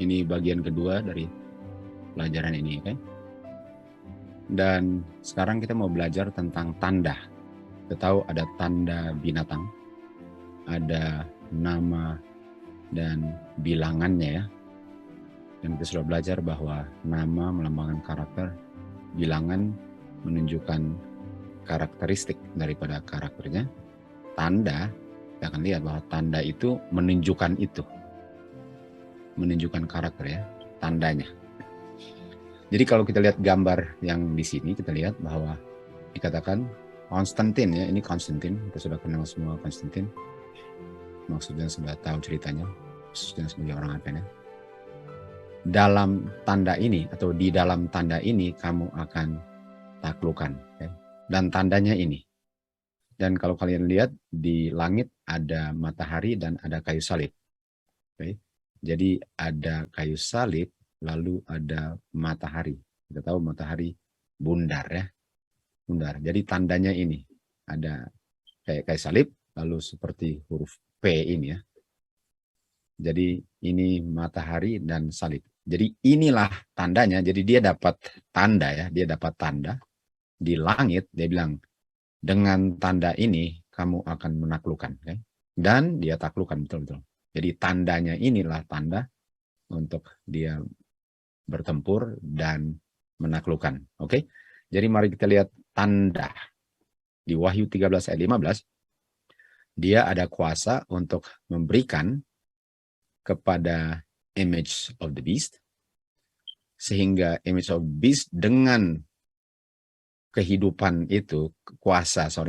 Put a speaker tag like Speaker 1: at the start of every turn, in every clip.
Speaker 1: Ini bagian kedua dari pelajaran ini, oke? Dan sekarang kita mau belajar tentang tanda. Kita tahu ada tanda binatang, ada nama dan bilangannya ya. Dan kita sudah belajar bahwa nama melambangkan karakter, bilangan menunjukkan karakteristik daripada karakternya. Tanda, kita akan lihat bahwa tanda itu menunjukkan itu. Menunjukkan karakter ya, tandanya. Jadi kalau kita lihat gambar yang di sini, kita lihat bahwa dikatakan Konstantin ya, ini Konstantin, kita sudah kenal semua Konstantin. Maksudnya sudah tahu ceritanya, khususnya sebagai orang Athena. Dalam tanda ini atau di dalam tanda ini kamu akan taklukan. Ya. Dan tandanya ini. Dan kalau kalian lihat di langit ada matahari dan ada kayu salib. Okay. Jadi ada kayu salib, lalu ada matahari. Kita tahu matahari bundar ya. Bundar. Jadi tandanya ini. Ada kayak kayu salib, lalu seperti huruf P ini ya. Jadi ini matahari dan salib. Jadi inilah tandanya. Jadi dia dapat tanda ya. Dia dapat tanda di langit. Dia bilang, dengan tanda ini kamu akan menaklukkan. Okay? Dan dia taklukan betul-betul. Jadi tandanya inilah tanda untuk dia bertempur dan menaklukkan. Oke? Jadi mari kita lihat tanda. Di Wahyu 13 ayat 15, dia ada kuasa untuk memberikan kepada image of the beast, sehingga image of the beast dengan kehidupan itu,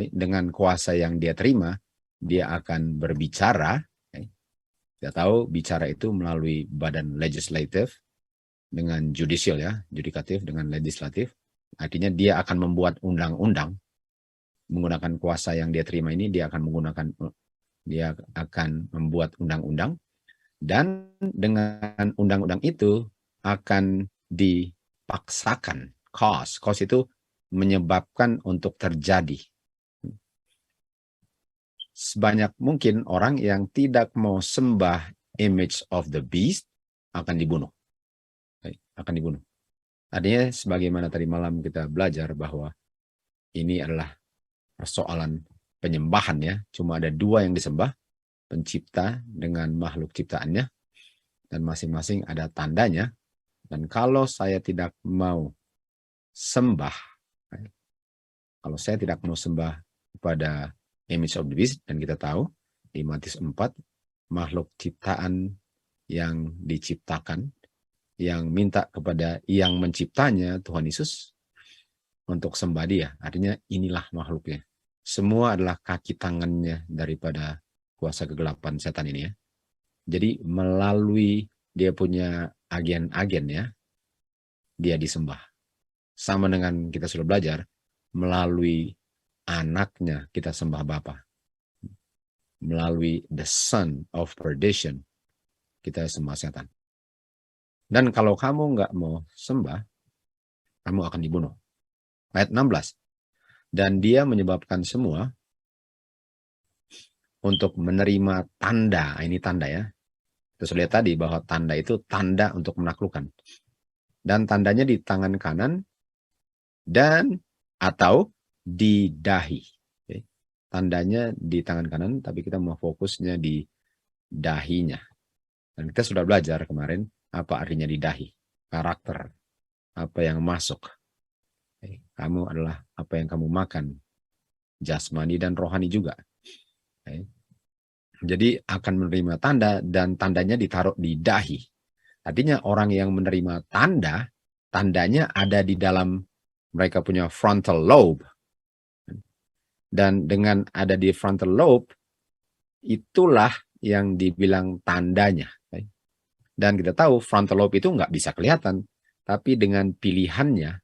Speaker 1: dengan kuasa yang dia terima, dia akan berbicara. Kita tahu bicara itu melalui badan legislatif dengan judicial ya, judikatif dengan legislatif. Artinya dia akan membuat undang-undang menggunakan kuasa yang dia terima ini. Dia akan membuat undang-undang, dan dengan undang-undang itu akan dipaksakan. Cause itu menyebabkan untuk terjadi. Sebanyak mungkin orang yang tidak mau sembah image of the beast akan dibunuh. Akan dibunuh. Artinya sebagaimana tadi malam kita belajar bahwa ini adalah persoalan penyembahan ya. Cuma ada dua yang disembah, pencipta dengan makhluk ciptaannya, dan masing-masing ada tandanya. Dan kalau saya tidak mau sembah, kalau saya tidak mau sembah kepada image of the beast, dan kita tahu di Matius 4, makhluk ciptaan yang diciptakan, yang minta kepada yang menciptanya, Tuhan Yesus, untuk sembah dia. Artinya inilah makhluknya. Semua adalah kaki tangannya daripada kuasa kegelapan setan ini ya. Jadi melalui dia punya agen-agen ya, dia disembah. Sama dengan kita sudah belajar, melalui anaknya kita sembah Bapa. Melalui the son of perdition kita sembah setan. Dan kalau kamu nggak mau sembah, kamu akan dibunuh. Ayat 16. Dan dia menyebabkan semua untuk menerima tanda. Ini tanda ya. Terus lihat tadi bahwa tanda itu tanda untuk menaklukkan. Dan tandanya di tangan kanan dan atau di dahi. Oke. Tandanya di tangan kanan, tapi kita mau fokusnya di dahinya. Dan kita sudah belajar kemarin apa artinya di dahi. Karakter. Apa yang masuk. Oke. Kamu adalah apa yang kamu makan. Jasmani dan rohani juga. Oke. Jadi akan menerima tanda dan tandanya ditaruh di dahi. Artinya orang yang menerima tanda, tandanya ada di dalam mereka punya frontal lobe. Dan dengan ada di frontal lobe, itulah yang dibilang tandanya. Dan kita tahu frontal lobe itu nggak bisa kelihatan. Tapi dengan pilihannya,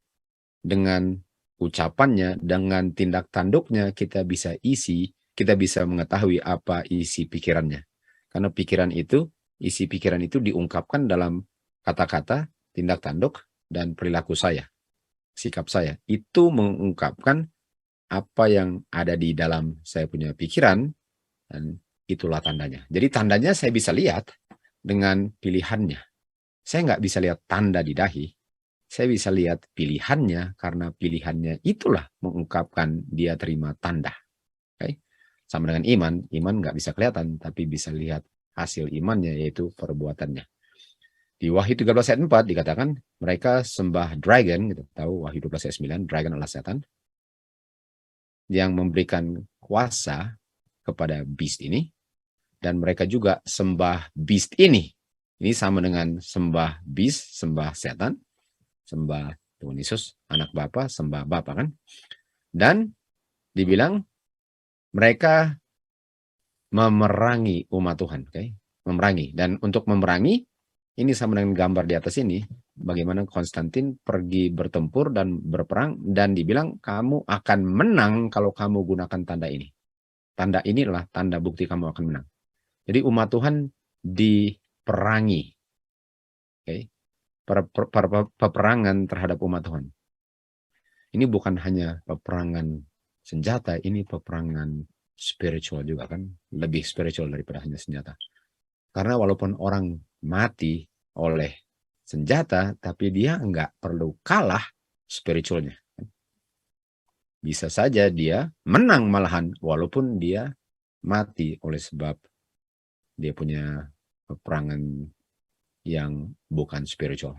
Speaker 1: dengan ucapannya, dengan tindak tanduknya, kita bisa mengetahui apa isi pikirannya. Karena isi pikiran itu diungkapkan dalam kata-kata, tindak tanduk, dan perilaku saya. Sikap saya. Itu mengungkapkan apa yang ada di dalam saya punya pikiran, dan itulah tandanya. Jadi tandanya saya bisa lihat dengan pilihannya. saya nggak bisa lihat tanda di dahi. Saya bisa lihat pilihannya, karena pilihannya itulah mengungkapkan dia terima tanda. Okay? Sama dengan iman, iman nggak bisa kelihatan, tapi bisa lihat hasil imannya, yaitu perbuatannya. Di Wahyu 13 ayat 4 dikatakan mereka sembah dragon, kita tahu Wahyu 12 ayat 9, dragon adalah setan, yang memberikan kuasa kepada beast ini, dan mereka juga sembah beast ini. Ini sama dengan sembah beast, sembah setan, sembah Tuhan Yesus, anak Bapa, sembah Bapa kan. Dan dibilang mereka memerangi umat Tuhan, okay? Memerangi. Dan untuk memerangi, ini sama dengan gambar di atas ini, bagaimana Konstantin pergi bertempur dan berperang, dan dibilang kamu akan menang kalau kamu gunakan tanda ini. Tanda inilah tanda bukti kamu akan menang. Jadi umat Tuhan diperangi, okay? Peperangan terhadap umat Tuhan. Ini bukan hanya peperangan senjata, ini peperangan spiritual juga kan, lebih spiritual daripada hanya senjata. Karena walaupun orang mati oleh senjata, tapi dia nggak perlu kalah spiritualnya. Bisa saja dia menang malahan, walaupun dia mati oleh sebab dia punya peperangan yang bukan spiritual.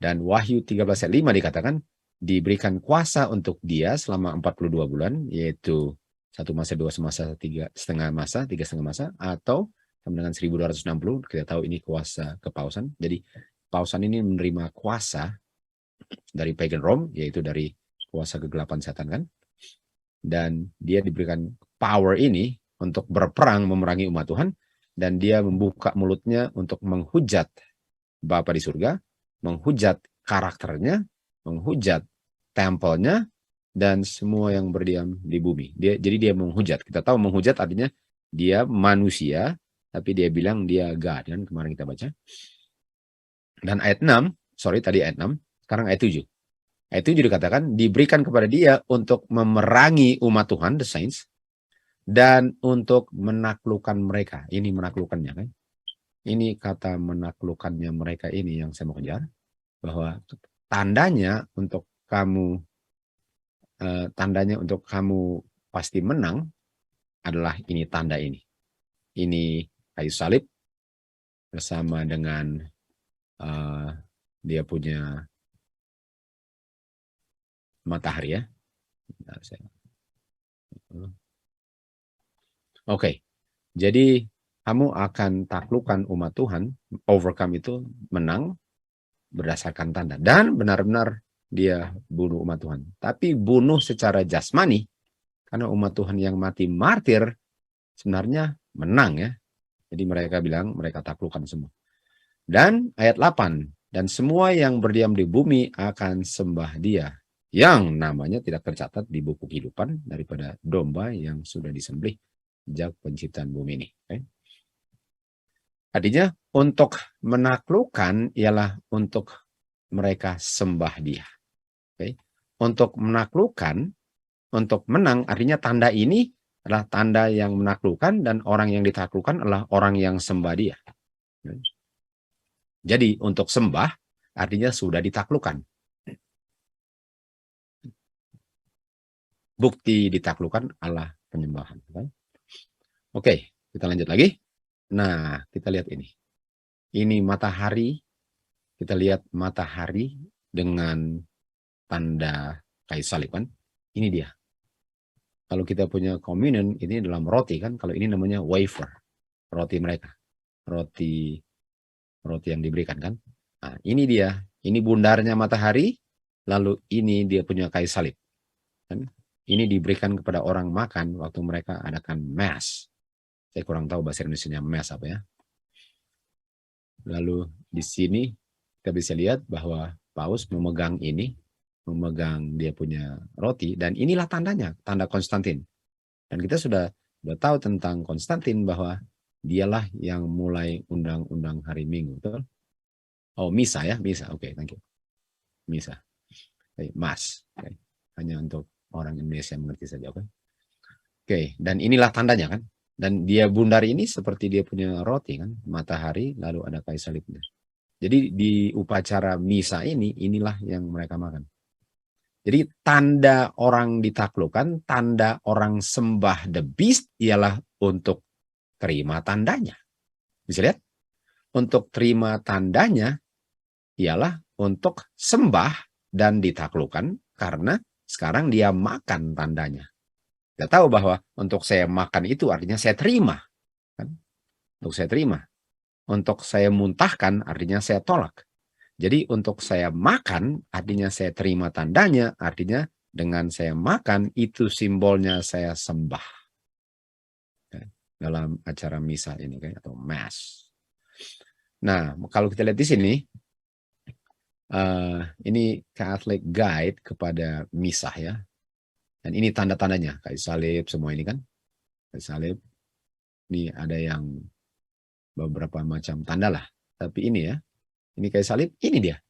Speaker 1: Dan Wahyu 13 ayat 5 dikatakan, diberikan kuasa untuk dia selama 42 bulan, yaitu 1 masa, 2 masa, 3,5 masa, 3,5 masa, atau sama dengan 1260, kita tahu ini kuasa kepausan. Jadi pausan ini menerima kuasa dari pagan Rome, yaitu dari kuasa kegelapan setan kan. Dan dia diberikan power ini untuk berperang memerangi umat Tuhan, dan dia membuka mulutnya untuk menghujat Bapa di surga, menghujat karakternya, menghujat tempelnya, dan semua yang berdiam di bumi. Jadi dia menghujat. Kita tahu menghujat artinya dia manusia, tapi dia bilang dia God, kan kemarin kita baca. Dan ayat 6, tadi ayat 6, sekarang ayat 7. Ayat 7 dikatakan, diberikan kepada dia untuk memerangi umat Tuhan, the saints, dan untuk menaklukkan mereka. Ini menaklukkannya kan. Ini kata menaklukkannya mereka ini yang saya mau kejar, bahwa tandanya untuk kamu pasti menang adalah ini, tanda ini. Ini kayu salib bersama dengan dia punya matahari ya. Oke, jadi kamu akan taklukkan umat Tuhan, overcome itu menang berdasarkan tanda. Dan benar-benar dia bunuh umat Tuhan. Tapi bunuh secara jasmani, karena umat Tuhan yang mati martir sebenarnya menang ya. Jadi mereka bilang mereka taklukkan semua. Dan ayat 8, dan semua yang berdiam di bumi akan sembah dia, yang namanya tidak tercatat di buku kehidupan daripada domba yang sudah disembelih sejak penciptaan bumi ini. Okay? Artinya untuk menaklukkan ialah untuk mereka sembah dia. Okay? Untuk menaklukkan, untuk menang artinya tanda ini adalah tanda yang menaklukkan, dan orang yang ditaklukkan adalah orang yang sembah dia. Okay? Jadi untuk sembah artinya sudah ditaklukkan. Bukti ditaklukkan adalah penyembahan. Okay? Oke, kita lanjut lagi. Nah, kita lihat ini. Ini matahari. Kita lihat matahari dengan tanda kayu salib kan. Ini dia. Kalau kita punya communion, ini dalam roti kan. Kalau ini namanya wafer. Roti mereka. Roti yang diberikan kan. Nah, ini dia. Ini bundarnya matahari. Lalu ini dia punya kayu salib. Kan? Ini diberikan kepada orang makan waktu mereka adakan mass. Saya kurang tahu bahasa Indonesianya mass apa ya. Lalu di sini kita bisa lihat bahwa Paus memegang ini, memegang dia punya roti, dan inilah tandanya, tanda Konstantin. Dan kita sudah tahu tentang Konstantin bahwa dialah yang mulai undang-undang hari Minggu, betul? Oh, misa ya, misa. Oke, thank you. Misa. Mas. Okay. Hanya untuk orang Indonesia mengerti saja, oke? Oke, dan inilah tandanya kan. Dan dia bundar ini seperti dia punya roti kan, matahari, lalu ada kayu salibnya. Jadi di upacara misa ini, inilah yang mereka makan. Jadi tanda orang ditaklukkan, tanda orang sembah the beast ialah untuk terima tandanya. Bisa lihat? Untuk terima tandanya ialah untuk sembah dan ditaklukkan karena sekarang dia makan tandanya. Kita tahu bahwa untuk saya makan itu artinya saya terima. Kan? Untuk saya terima. Untuk saya muntahkan artinya saya tolak. Jadi untuk saya makan artinya saya terima tandanya, artinya dengan saya makan itu simbolnya saya sembah. Dalam acara misa ini atau mass. Nah, kalau kita lihat di sini, ini Catholic Guide kepada misa ya. Dan ini tanda-tandanya, kayu salib semua ini kan. Kayu salib. Ini ada yang beberapa macam tanda lah. Tapi ini ya, ini kayu salib, ini dia.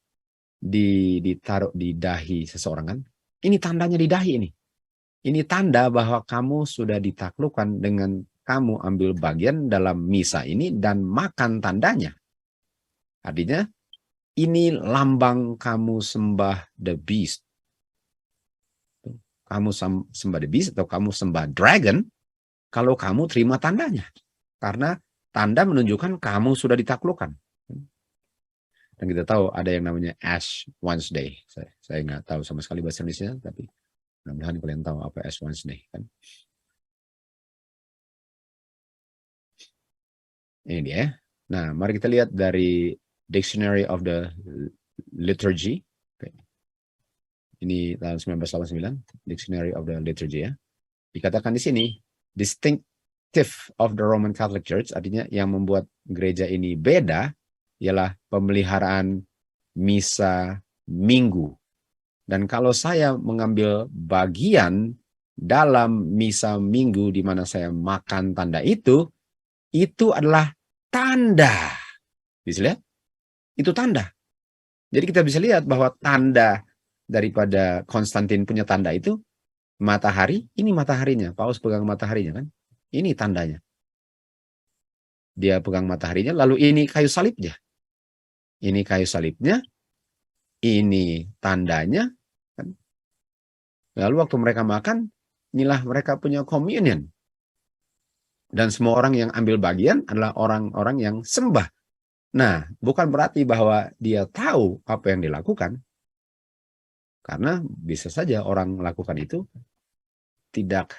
Speaker 1: Ditaruh di dahi seseorang kan. Ini tandanya di dahi ini. Ini tanda bahwa kamu sudah ditaklukkan dengan kamu ambil bagian dalam misa ini dan makan tandanya. Artinya, ini lambang kamu sembah the beast. Kamu sembah the beast atau kamu sembah dragon kalau kamu terima tandanya. Karena tanda menunjukkan kamu sudah ditaklukkan. Dan kita tahu ada yang namanya Ash Wednesday. Saya nggak tahu sama sekali bahasa Indonesia, tapi mudah-mudahan kalian tahu apa Ash Wednesday kan. Ini dia. Nah, mari kita lihat dari Dictionary of the Liturgy. Ini tahun 1989, Dictionary of the Liturgy ya. Dikatakan di sini, distinctive of the Roman Catholic Church, artinya yang membuat gereja ini beda, ialah pemeliharaan misa minggu. Dan kalau saya mengambil bagian dalam misa minggu di mana saya makan tanda itu adalah tanda. Bisa lihat? Itu tanda. Jadi kita bisa lihat bahwa tanda daripada Konstantin punya tanda itu matahari, ini mataharinya. Paus pegang mataharinya kan. Ini tandanya. Dia pegang mataharinya, lalu ini kayu salibnya. Ini kayu salibnya, ini tandanya. Kan? Lalu waktu mereka makan, inilah mereka punya communion. Dan semua orang yang ambil bagian adalah orang-orang yang sembah. Nah, bukan berarti bahwa dia tahu apa yang dilakukan. Karena bisa saja orang melakukan itu tidak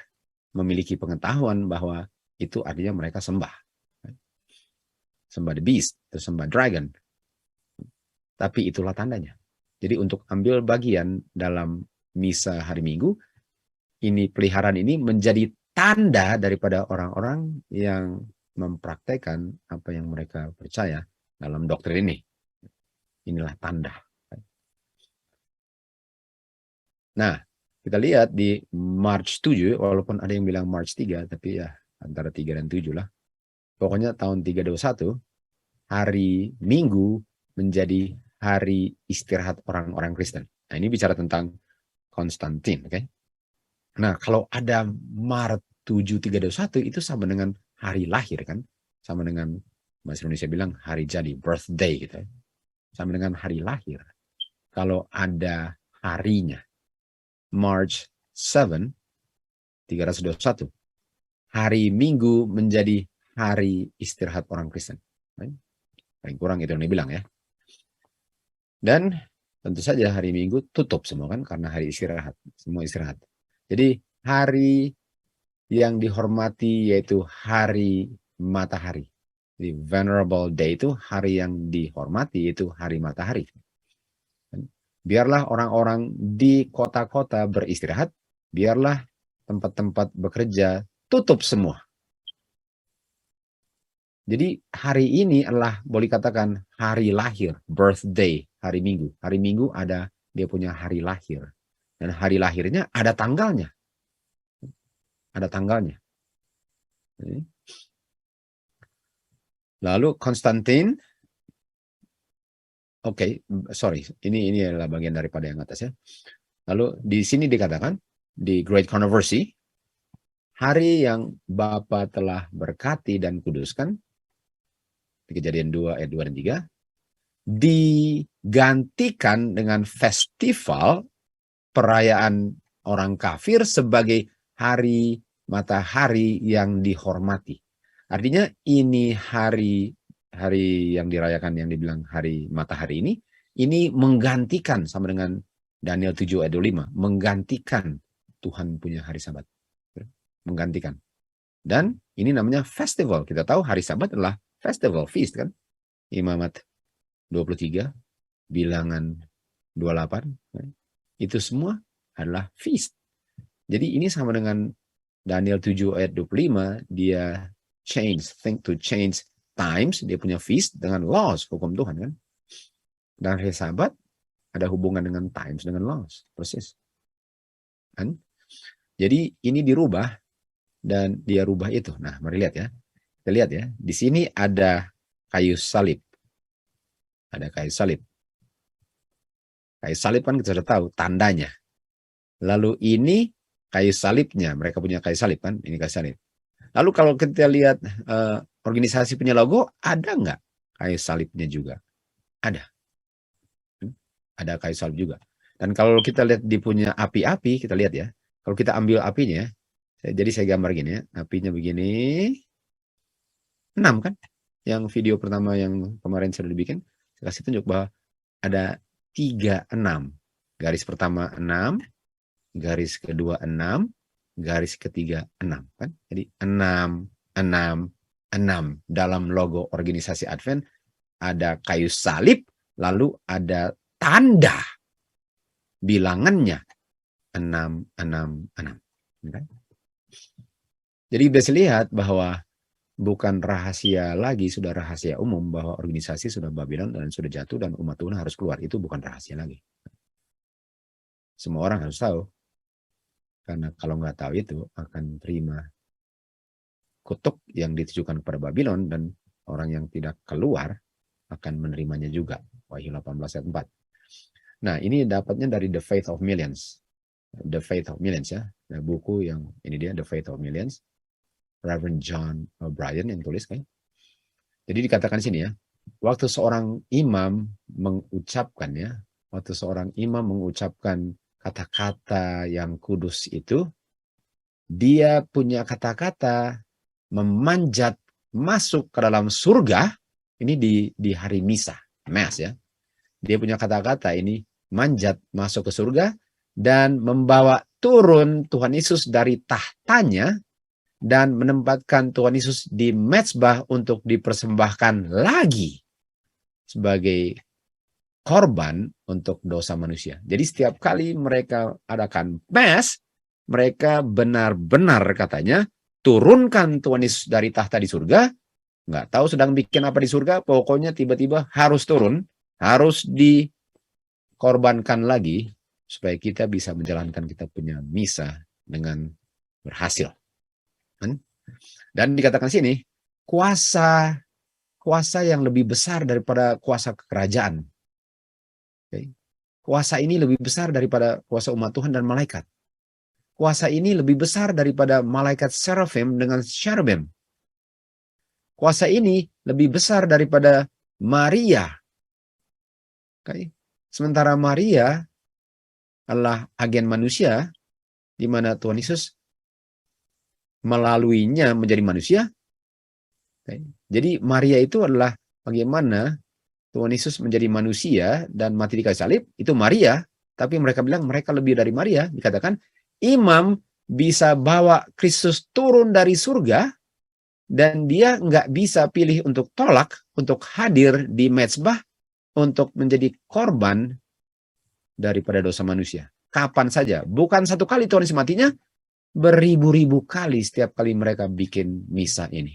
Speaker 1: memiliki pengetahuan bahwa itu artinya mereka sembah. Sembah the beast, atau sembah dragon. Tapi itulah tandanya. Jadi untuk ambil bagian dalam misa hari Minggu, ini peliharaan ini menjadi tanda daripada orang-orang yang mempraktekkan apa yang mereka percaya dalam doktrin ini. Inilah tanda. Nah, kita lihat di March 7, walaupun ada yang bilang March 3, tapi ya antara 3 dan 7 lah. Pokoknya tahun 321, hari Minggu menjadi hari istirahat orang-orang Kristen. Nah, ini bicara tentang Konstantin, oke? Nah, kalau ada Maret 7, 321 itu sama dengan hari lahir kan? Sama dengan bahasa Indonesia bilang hari jadi, birthday gitu. Sama dengan hari lahir. Kalau ada harinya March 7, 321, hari Minggu menjadi hari istirahat orang Kristen. Paling kurang itu yang dibilang ya. Dan tentu saja hari Minggu tutup semua kan karena hari istirahat, semua istirahat. Jadi hari yang dihormati yaitu hari matahari. Jadi Venerable Day itu hari yang dihormati, yaitu hari matahari. Biarlah orang-orang di kota-kota beristirahat, biarlah tempat-tempat bekerja tutup semua. Jadi hari ini adalah boleh katakan hari lahir, birthday, hari Minggu. Hari Minggu ada dia punya hari lahir. Dan hari lahirnya ada tanggalnya. Ada tanggalnya. Lalu Konstantin, sorry, ini adalah bagian daripada yang atas ya. Lalu di sini dikatakan di Great Controversy, hari yang Bapa telah berkati dan kuduskan, di Kejadian 2 ayat 2 dan 3, digantikan dengan festival perayaan orang kafir sebagai hari matahari yang dihormati. Artinya ini hari yang dirayakan yang dibilang hari matahari ini menggantikan sama dengan Daniel 7 ayat 25, menggantikan Tuhan punya hari Sabat. Menggantikan. Dan ini namanya festival. Kita tahu hari Sabat adalah festival, feast kan. Imamat 23, Bilangan 28, itu semua adalah feast. Jadi ini sama dengan Daniel 7 ayat 25, dia think to change times, dia punya feast dengan laws, hukum Tuhan kan. Dan hari Sabat ada hubungan dengan times, dengan laws, persis. Kan? Jadi ini dirubah dan dia rubah itu. Nah, mari lihat ya. Kita lihat ya, di sini ada kayu salib. Ada kayu salib. Kayu salib kan kita sudah tahu tandanya. Lalu ini kayu salibnya, mereka punya kayu salib kan, ini kayu salib. Lalu kalau kita lihat organisasi punya logo, ada nggak kayu salibnya juga? Ada. Ada kayu salib juga. Dan kalau kita lihat di punya api-api, kita lihat ya. Kalau kita ambil apinya, jadi saya gambar gini ya, apinya begini. 6 kan? Yang video pertama yang kemarin sudah dibikin, saya kasih tunjuk bahwa ada 3, 6. Garis pertama 6, garis kedua 6, garis ketiga 6 kan? Jadi 6, 6, 6. Dalam logo organisasi Advent ada kayu salib, lalu ada tanda bilangannya 6, 6, 6. Okay? Jadi bisa lihat bahwa bukan rahasia lagi, sudah rahasia umum bahwa organisasi sudah Babylon dan sudah jatuh dan umat Tuhan harus keluar. Itu bukan rahasia lagi. Semua orang harus tahu. Karena kalau nggak tahu itu akan terima kutuk yang ditujukan kepada Babylon dan orang yang tidak keluar akan menerimanya juga. Wahyu 18 ayat 4. Nah, ini dapatnya dari The Faith of Millions. The Faith of Millions ya. Nah, buku yang ini dia The Faith of Millions. Reverend John O'Brien yang tulis kan. Jadi dikatakan sini ya, waktu seorang imam mengucapkan ya, waktu seorang imam mengucapkan kata-kata yang kudus itu, dia punya kata-kata memanjat masuk ke dalam surga, ini di hari misa, Mass ya. Dia punya kata-kata ini manjat masuk ke surga dan membawa turun Tuhan Yesus dari tahtanya dan menempatkan Tuhan Yesus di mezbah untuk dipersembahkan lagi sebagai korban untuk dosa manusia. Jadi setiap kali mereka adakan Mass, mereka benar-benar katanya turunkan Tuhan Yesus dari tahta di surga. Nggak tahu sedang bikin apa di surga, pokoknya tiba-tiba harus turun, harus dikorbankan lagi supaya kita bisa menjalankan kita punya misa dengan berhasil. Dan dikatakan sini, kuasa yang lebih besar daripada kuasa kerajaan. Okay. Kuasa ini lebih besar daripada kuasa umat Tuhan dan malaikat. Kuasa ini lebih besar daripada malaikat seraphim dengan cherubim. Kuasa ini lebih besar daripada Maria. Okay. Sementara Maria adalah agen manusia, di mana Tuhan Yesus melaluinya menjadi manusia. Okay. Jadi Maria itu adalah bagaimana Tuhan Yesus menjadi manusia dan mati di kayu salib, itu Maria, tapi mereka bilang mereka lebih dari Maria. Dikatakan imam bisa bawa Kristus turun dari surga dan dia nggak bisa pilih untuk tolak, untuk hadir di mezbah, untuk menjadi korban daripada dosa manusia. Kapan saja, bukan satu kali Tuhan Yesus matinya, beribu-ribu kali setiap kali mereka bikin misa ini.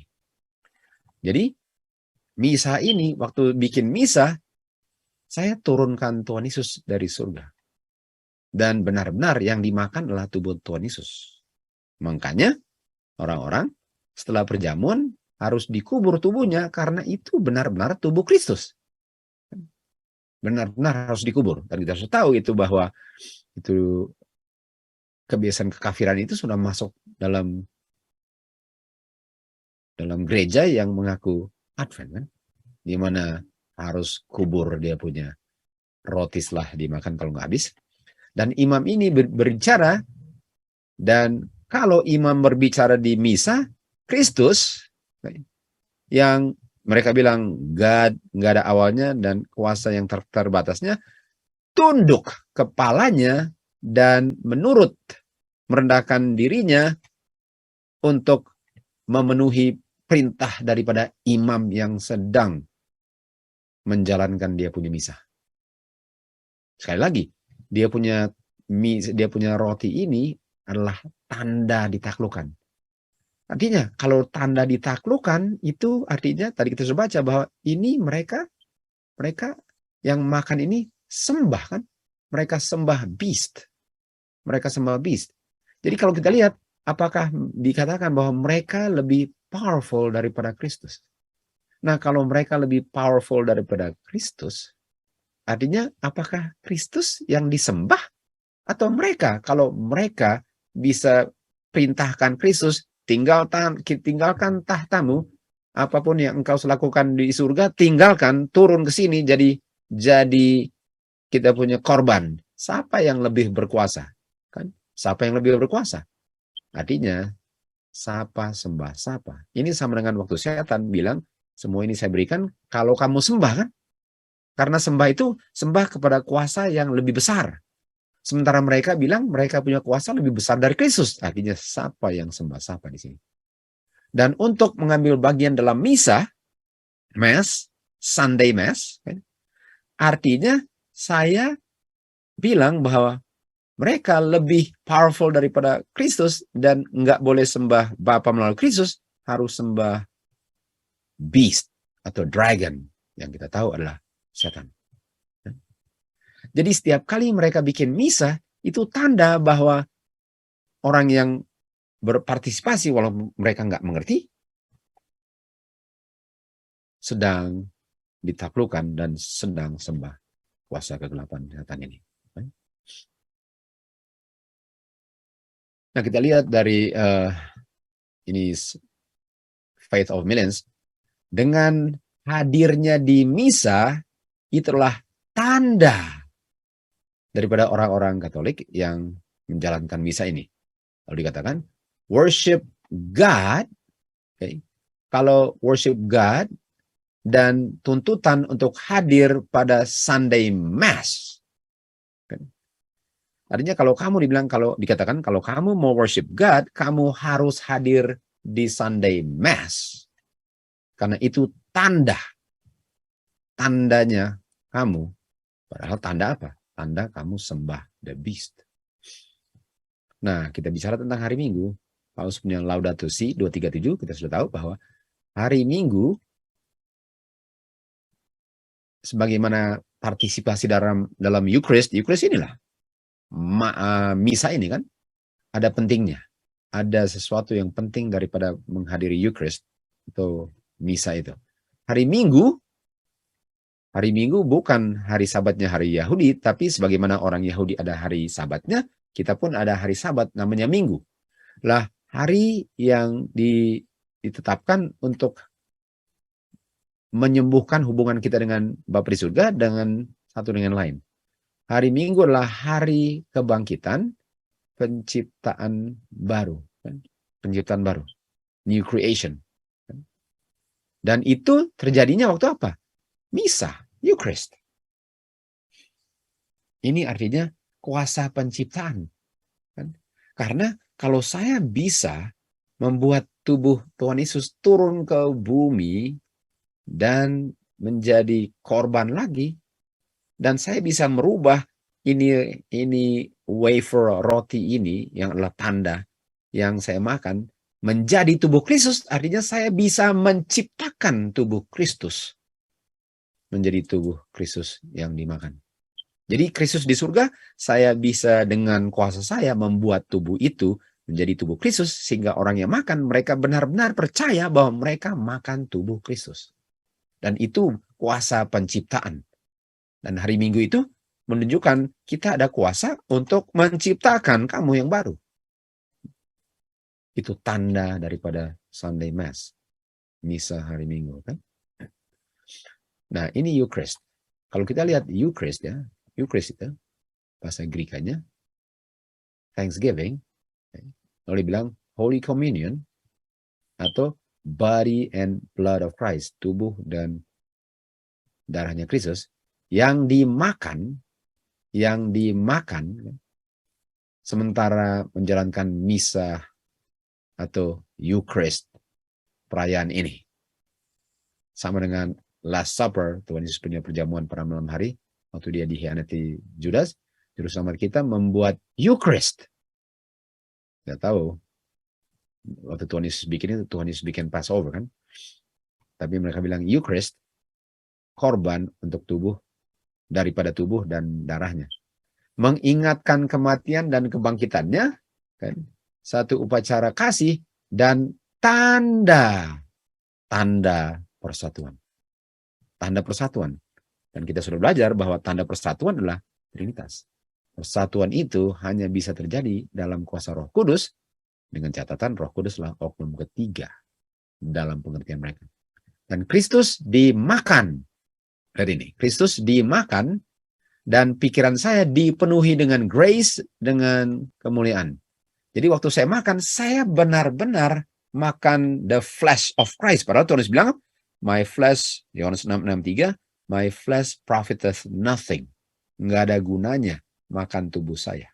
Speaker 1: Jadi misa ini, waktu bikin misa, saya turunkan Tuhan Yesus dari surga. Dan benar-benar yang dimakan adalah tubuh Tuhan Yesus. Makanya orang-orang setelah perjamuan harus dikubur tubuhnya karena itu benar-benar tubuh Kristus. Benar-benar harus dikubur. Dan kita harus tahu itu bahwa itu kebiasaan kekafiran itu sudah masuk dalam gereja yang mengaku Advent kan, di mana harus kubur dia punya roti setelah dimakan kalau nggak habis. Dan imam ini berbicara, dan kalau imam berbicara di misa, Kristus yang mereka bilang God, nggak ada awalnya dan kuasa yang terbatasnya, tunduk kepalanya dan merendahkan dirinya untuk memenuhi perintah daripada imam yang sedang menjalankan dia punya misa. Sekali lagi, dia punya roti ini adalah tanda ditaklukkan. Artinya, kalau tanda ditaklukkan itu artinya tadi kita sudah baca bahwa ini mereka yang makan ini sembah kan? Mereka sembah beast. Mereka sembah beast. Jadi kalau kita lihat, apakah dikatakan bahwa mereka lebih powerful daripada Kristus? Nah, kalau mereka lebih powerful daripada Kristus, artinya apakah Kristus yang disembah atau mereka? Kalau mereka bisa perintahkan Kristus, tinggalkan tahtamu, apapun yang engkau lakukan di surga, tinggalkan, turun ke sini jadi kita punya korban. Siapa yang lebih berkuasa? Kan? Siapa yang lebih berkuasa? Artinya, siapa sembah siapa. Ini sama dengan waktu setan bilang, semua ini saya berikan kalau kamu sembah kan? Karena sembah itu sembah kepada kuasa yang lebih besar. Sementara mereka bilang mereka punya kuasa lebih besar dari Kristus. Artinya siapa yang sembah siapa di sini. Dan untuk mengambil bagian dalam misa, Mass, Sunday Mass, kan? Artinya saya bilang bahwa mereka lebih powerful daripada Kristus dan nggak boleh sembah Bapa melalui Kristus, harus sembah beast atau dragon yang kita tahu adalah setan. Jadi setiap kali mereka bikin misa, itu tanda bahwa orang yang berpartisipasi walaupun mereka nggak mengerti, sedang ditaklukkan dan sedang sembah kuasa kegelapan setan ini. Nah, kita lihat dari ini Faith of Millions, dengan hadirnya di misa, itulah tanda daripada orang-orang Katolik yang menjalankan misa ini. Lalu dikatakan, worship God, okay? Kalau worship God dan tuntutan untuk hadir pada Sunday Mass, okay? Artinya kalau kamu dikatakan kalau kamu mau worship God, kamu harus hadir di Sunday Mass. Karena itu tandanya kamu. Padahal tanda apa? Tanda kamu sembah the beast. Nah, kita bicara tentang hari Minggu. Paulus punya Laudato Si 237, kita sudah tahu bahwa hari Minggu sebagaimana partisipasi dalam Eucharist inilah. Misa ini kan ada pentingnya. Ada sesuatu yang penting daripada menghadiri Eucharist atau misa itu. Hari Minggu bukan hari Sabatnya hari Yahudi, tapi sebagaimana orang Yahudi ada hari Sabatnya, kita pun ada hari Sabat namanya Minggu. Lah, hari yang ditetapkan untuk menyembuhkan hubungan kita dengan Bapa di surga dengan satu dengan lain. Hari Minggu adalah hari kebangkitan, penciptaan baru. Penciptaan baru. New creation. Dan itu terjadinya waktu apa? Misa, Eucharist. Ini artinya kuasa penciptaan. Karena kalau saya bisa membuat tubuh Tuhan Yesus turun ke bumi dan menjadi korban lagi, dan saya bisa merubah ini wafer roti ini yang adalah tanda yang saya makan menjadi tubuh Kristus, artinya saya bisa menciptakan tubuh Kristus menjadi tubuh Kristus yang dimakan. Jadi Kristus di surga, saya bisa dengan kuasa saya membuat tubuh itu menjadi tubuh Kristus, sehingga orang yang makan, mereka benar-benar percaya bahwa mereka makan tubuh Kristus. Dan itu kuasa penciptaan. Dan hari Minggu itu menunjukkan kita ada kuasa untuk menciptakan kamu yang baru. Itu tanda daripada Sunday Mass, misa hari Minggu, kan? Nah, ini Eucharist. Kalau kita lihat Eucharist ya, Eucharist itu bahasa Greek-nya Thanksgiving, lalu dibilang Holy Communion atau Body and Blood of Christ, tubuh dan darahnya Kristus yang dimakan sementara menjalankan misa atau Eucharist, perayaan ini. Sama dengan Last Supper, Tuhan Yesus punya perjamuan pada malam hari, waktu dia dikhianati Judas, Juru Selamat kita membuat Eucharist. Tidak tahu, waktu Tuhan Yesus bikin itu, Tuhan Yesus bikin Passover kan. Tapi mereka bilang Eucharist, korban untuk tubuh, daripada tubuh dan darahnya. Mengingatkan kematian dan kebangkitannya, kan? Satu upacara kasih dan tanda persatuan. Tanda persatuan. Dan kita sudah belajar bahwa tanda persatuan adalah Trinitas. Persatuan itu hanya bisa terjadi dalam kuasa Roh Kudus, dengan catatan Roh Kuduslah oknum ketiga dalam pengertian mereka. Dan Kristus dimakan. Lihat ini, Kristus dimakan dan pikiran saya dipenuhi dengan grace, dengan kemuliaan. Jadi waktu saya makan, saya benar-benar makan the flesh of Christ. Padahal Tuhan Yesus bilang, my flesh, Yohanes 6:63, my flesh profiteth nothing. Nggak ada gunanya makan tubuh saya.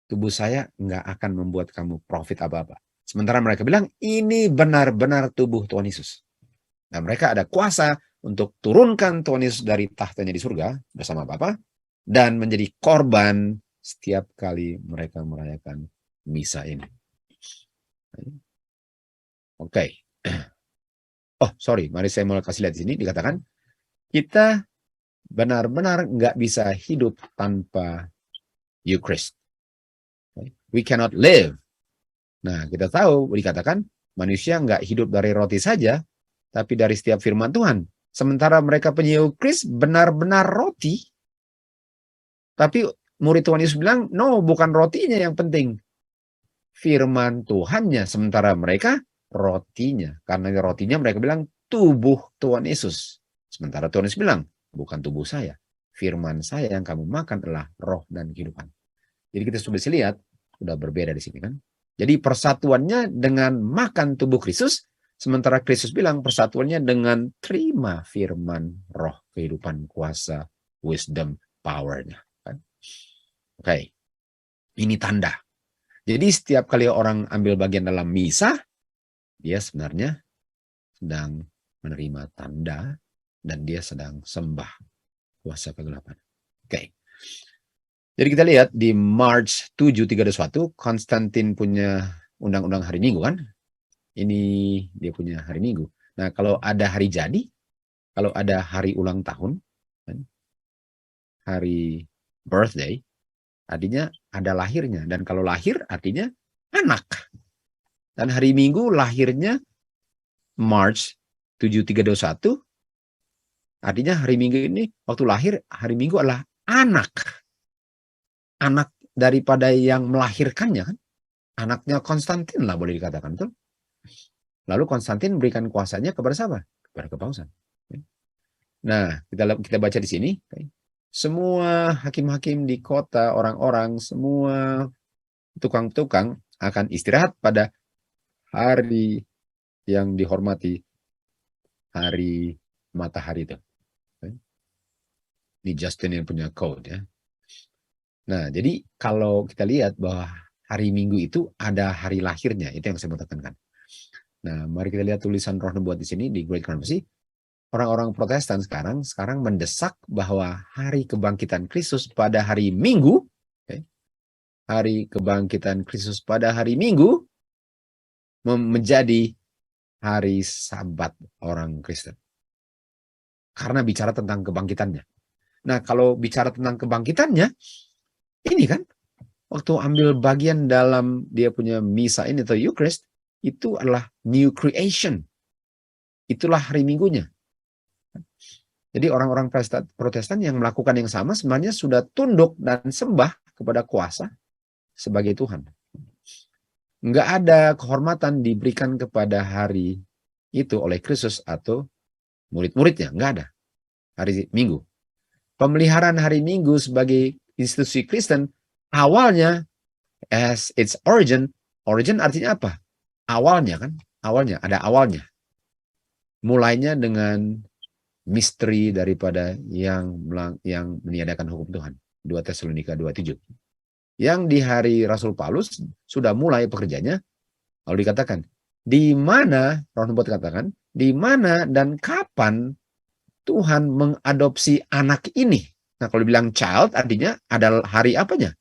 Speaker 1: Tubuh saya nggak akan membuat kamu profit apa-apa. Sementara mereka bilang, ini benar-benar tubuh Tuhan Yesus. Nah, mereka ada kuasa untuk turunkan Tuhan Yesus dari tahtanya di surga bersama Bapa dan menjadi korban setiap kali mereka merayakan misa ini. Oke. Oh, sorry. Mari saya mau kasih lihat di sini. Dikatakan, kita benar-benar nggak bisa hidup tanpa Eucharist. We cannot live. Nah, kita tahu, dikatakan, manusia nggak hidup dari roti saja, tapi dari setiap firman Tuhan. Sementara mereka punya Eucharist benar-benar roti. Tapi murid Tuhan Yesus bilang, no, bukan rotinya yang penting. Firman Tuhannya. Sementara mereka rotinya. Karena rotinya mereka bilang tubuh Tuhan Yesus. Sementara Tuhan Yesus bilang, bukan tubuh saya. Firman saya yang kamu makan adalah roh dan kehidupan. Jadi kita sudah bisa lihat, sudah berbeda di sini kan. Jadi persatuannya dengan makan tubuh Kristus. Sementara Kristus bilang persatuannya dengan terima firman roh, kehidupan, kuasa, wisdom, power-nya. Kan? Oke. Ini tanda. Jadi setiap kali orang ambil bagian dalam misa, dia sebenarnya sedang menerima tanda dan dia sedang sembah kuasa kegelapan. Oke. Jadi kita lihat di March 7, 321, Konstantin punya undang-undang hari Minggu kan? Ini dia punya hari Minggu. Nah, kalau ada hari jadi, kalau ada hari ulang tahun, hari birthday, artinya ada lahirnya. Dan kalau lahir artinya anak. Dan hari Minggu lahirnya March 7, 321, artinya hari Minggu ini, waktu lahir, hari Minggu adalah anak. Anak daripada yang melahirkannya kan. Anaknya Konstantin lah boleh dikatakan. Betul? Lalu Konstantin berikan kuasanya kepada siapa? Kepada kepausan. Nah, kita baca di sini. Semua hakim-hakim di kota, orang-orang, semua tukang-tukang akan istirahat pada hari yang dihormati, hari matahari itu. Ini Justin yang punya code ya. Nah, jadi kalau kita lihat bahwa hari Minggu itu ada hari lahirnya, itu yang saya mau tekankan. Nah, mari kita lihat tulisan Roh Nubuat di sini di Great Controversy. Orang-orang Protestan sekarang mendesak bahwa hari kebangkitan Kristus pada hari Minggu, hari kebangkitan Kristus pada hari Minggu menjadi hari Sabat orang Kristen. Karena bicara tentang kebangkitannya. Nah, kalau bicara tentang kebangkitannya, ini kan, waktu ambil bagian dalam dia punya misa ini atau Eucharist, itu adalah new creation. Itulah hari Minggunya. Jadi orang-orang Protestan yang melakukan yang sama sebenarnya sudah tunduk dan sembah kepada kuasa sebagai Tuhan. Enggak ada kehormatan diberikan kepada hari itu oleh Kristus atau murid-muridnya. Enggak ada. hari Minggu. Pemeliharaan hari Minggu sebagai institusi Kristen awalnya as its origin artinya apa? Awalnya kan, ada awalnya. Mulainya dengan misteri daripada yang meniadakan hukum Tuhan. 2 Tesalonika 2:7. Yang di hari Rasul Paulus sudah mulai pekerjaannya, lalu dikatakan, di mana, Roh Nubuat katakan, di mana dan kapan Tuhan mengadopsi anak ini. Nah, kalau bilang child, artinya ada hari apanya?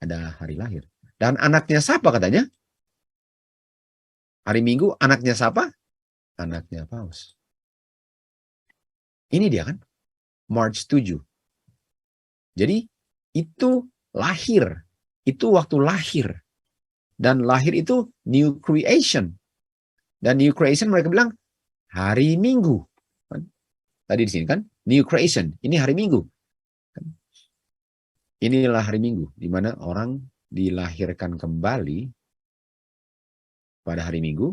Speaker 1: Ada hari lahir. Dan anaknya siapa katanya? Hari Minggu, anaknya siapa? Anaknya Paus. Ini dia kan, March 7. Jadi, itu lahir. Itu waktu lahir. Dan lahir itu new creation. Dan new creation mereka bilang hari Minggu. Tadi di sini kan, new creation. Ini hari Minggu. Inilah hari Minggu, di mana orang dilahirkan kembali pada hari Minggu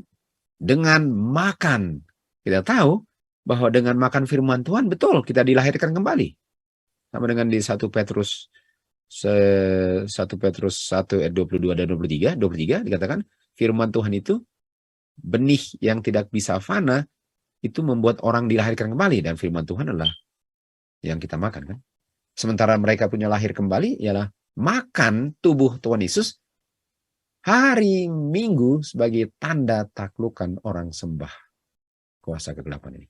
Speaker 1: dengan makan. Kita tahu bahwa dengan makan firman Tuhan, betul, kita dilahirkan kembali. Sama dengan di 1 Petrus 1 ayat 22 dan 23 dikatakan, firman Tuhan itu benih yang tidak bisa fana, itu membuat orang dilahirkan kembali, dan firman Tuhan adalah yang kita makan kan. Sementara mereka punya lahir kembali ialah makan tubuh Tuhan Yesus hari Minggu sebagai tanda taklukan orang sembah kuasa kegelapan ini.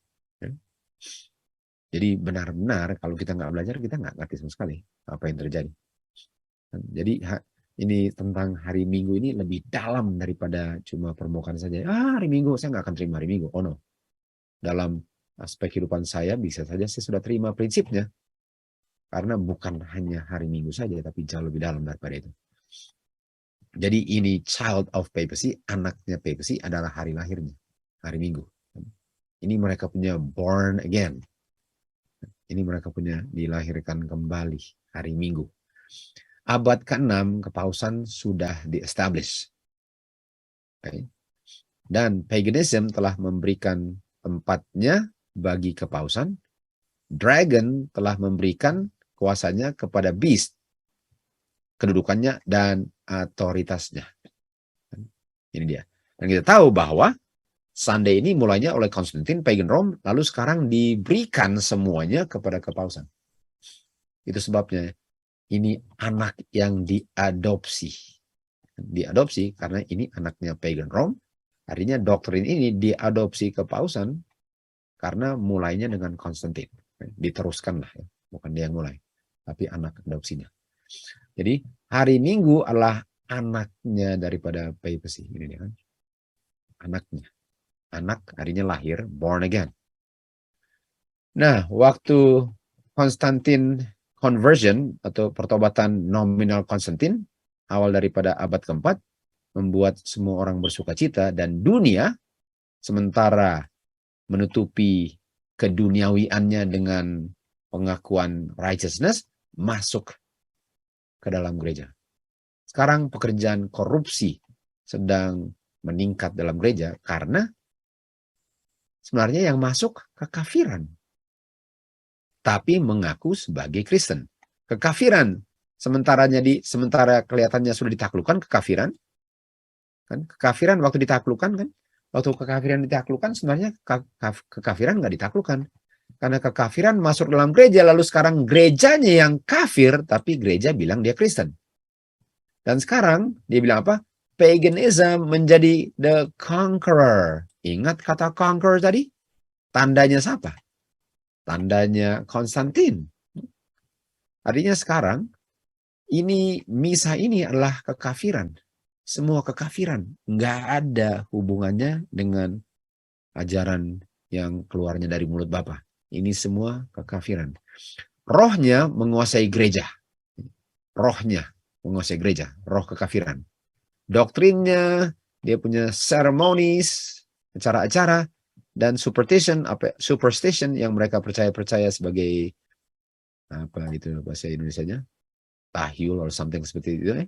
Speaker 1: Jadi benar-benar kalau kita nggak belajar, kita nggak ngerti sama sekali apa yang terjadi. Jadi ini tentang hari Minggu ini lebih dalam daripada cuma permukaan saja. Hari Minggu, saya nggak akan terima hari Minggu. Oh no. Dalam aspek kehidupan saya bisa saja saya sudah terima prinsipnya. Karena bukan hanya hari Minggu saja, tapi jauh lebih dalam daripada itu. Jadi ini child of papacy, anaknya papacy adalah hari lahirnya, hari Minggu. Ini mereka punya born again. Ini mereka punya dilahirkan kembali hari Minggu. Abad ke-6 kepausan sudah di-establish. Okay. Dan paganism telah memberikan tempatnya bagi kepausan. Dragon telah memberikan kuasanya kepada beast, kedudukannya dan otoritasnya. Ini dia. Dan kita tahu bahwa Sunday ini mulainya oleh Konstantin, pagan Rome, lalu sekarang diberikan semuanya kepada kepausan. Itu sebabnya ini anak yang diadopsi. Diadopsi karena ini anaknya pagan Rome, artinya doktrin ini diadopsi kepausan karena mulainya dengan Konstantin. Diteruskanlah, ya. Bukan dia yang mulai, tapi anak adopsinya. Jadi hari Minggu adalah anaknya daripada papacy. Ini dia kan, anaknya. Anak artinya lahir, born again. Nah, waktu Konstantin conversion atau pertobatan nominal Konstantin, awal daripada abad keempat, membuat semua orang bersuka cita, dan dunia sementara menutupi keduniawiannya dengan pengakuan righteousness, masuk ke dalam gereja. Sekarang pekerjaan korupsi sedang meningkat dalam gereja karena sebenarnya yang masuk kekafiran, tapi mengaku sebagai Kristen. Kekafiran sementara kelihatannya sudah ditaklukkan kekafiran. Kan kekafiran waktu ditaklukkan kan? Waktu kekafiran ditaklukkan sebenarnya kekafiran nggak ditaklukkan. Karena kekafiran masuk dalam gereja, lalu sekarang gerejanya yang kafir, tapi gereja bilang dia Kristen. Dan sekarang dia bilang apa? Paganism menjadi the conqueror. Ingat kata conqueror tadi? Tandanya siapa? Tandanya Konstantin. Artinya sekarang, ini misa ini adalah kekafiran. Semua kekafiran. Nggak ada hubungannya dengan ajaran yang keluarnya dari mulut Bapa. Ini semua kekafiran. Rohnya menguasai gereja. Rohnya menguasai gereja. Roh kekafiran. Doktrinnya, dia punya ceremonies, acara-acara, dan superstition yang mereka percaya sebagai apa itu bahasa Indonesianya? Tahyul or something seperti itu.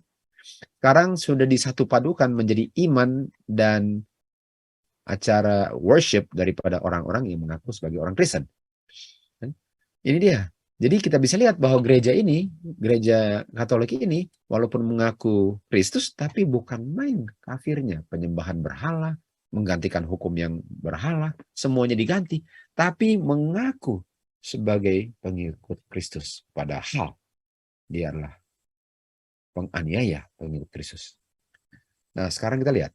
Speaker 1: Sekarang sudah disatu padukan menjadi iman dan acara worship daripada orang-orang yang mengaku sebagai orang Kristen. Ini dia. Jadi kita bisa lihat bahwa gereja ini, gereja Katolik ini, walaupun mengaku Kristus, tapi bukan main kafirnya. Penyembahan berhala, menggantikan hukum yang berhala, semuanya diganti. Tapi mengaku sebagai pengikut Kristus. Padahal dia adalah penganiaya pengikut Kristus. Nah, sekarang kita lihat.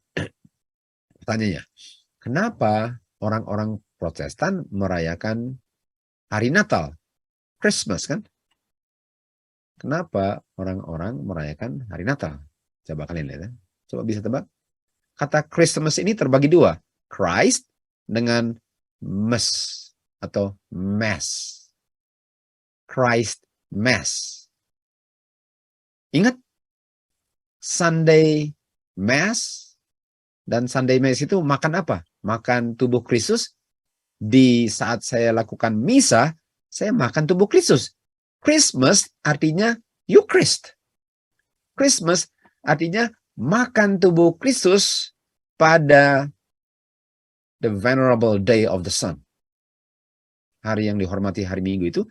Speaker 1: Pertanyaannya, kenapa orang-orang Protestan merayakan hari Natal? Christmas kan? Kenapa orang-orang merayakan hari Natal? Coba kalian lihat ya. Coba bisa tebak. Kata Christmas ini terbagi dua. Christ dengan Mass atau Mass. Christ Mass. Ingat? Sunday Mass dan Sunday Mass itu makan apa? Makan tubuh Kristus. Di saat saya lakukan misa, saya makan tubuh Kristus. Christmas artinya Eucharist. Christmas artinya makan tubuh Kristus pada the venerable day of the sun. Hari yang dihormati hari Minggu itu,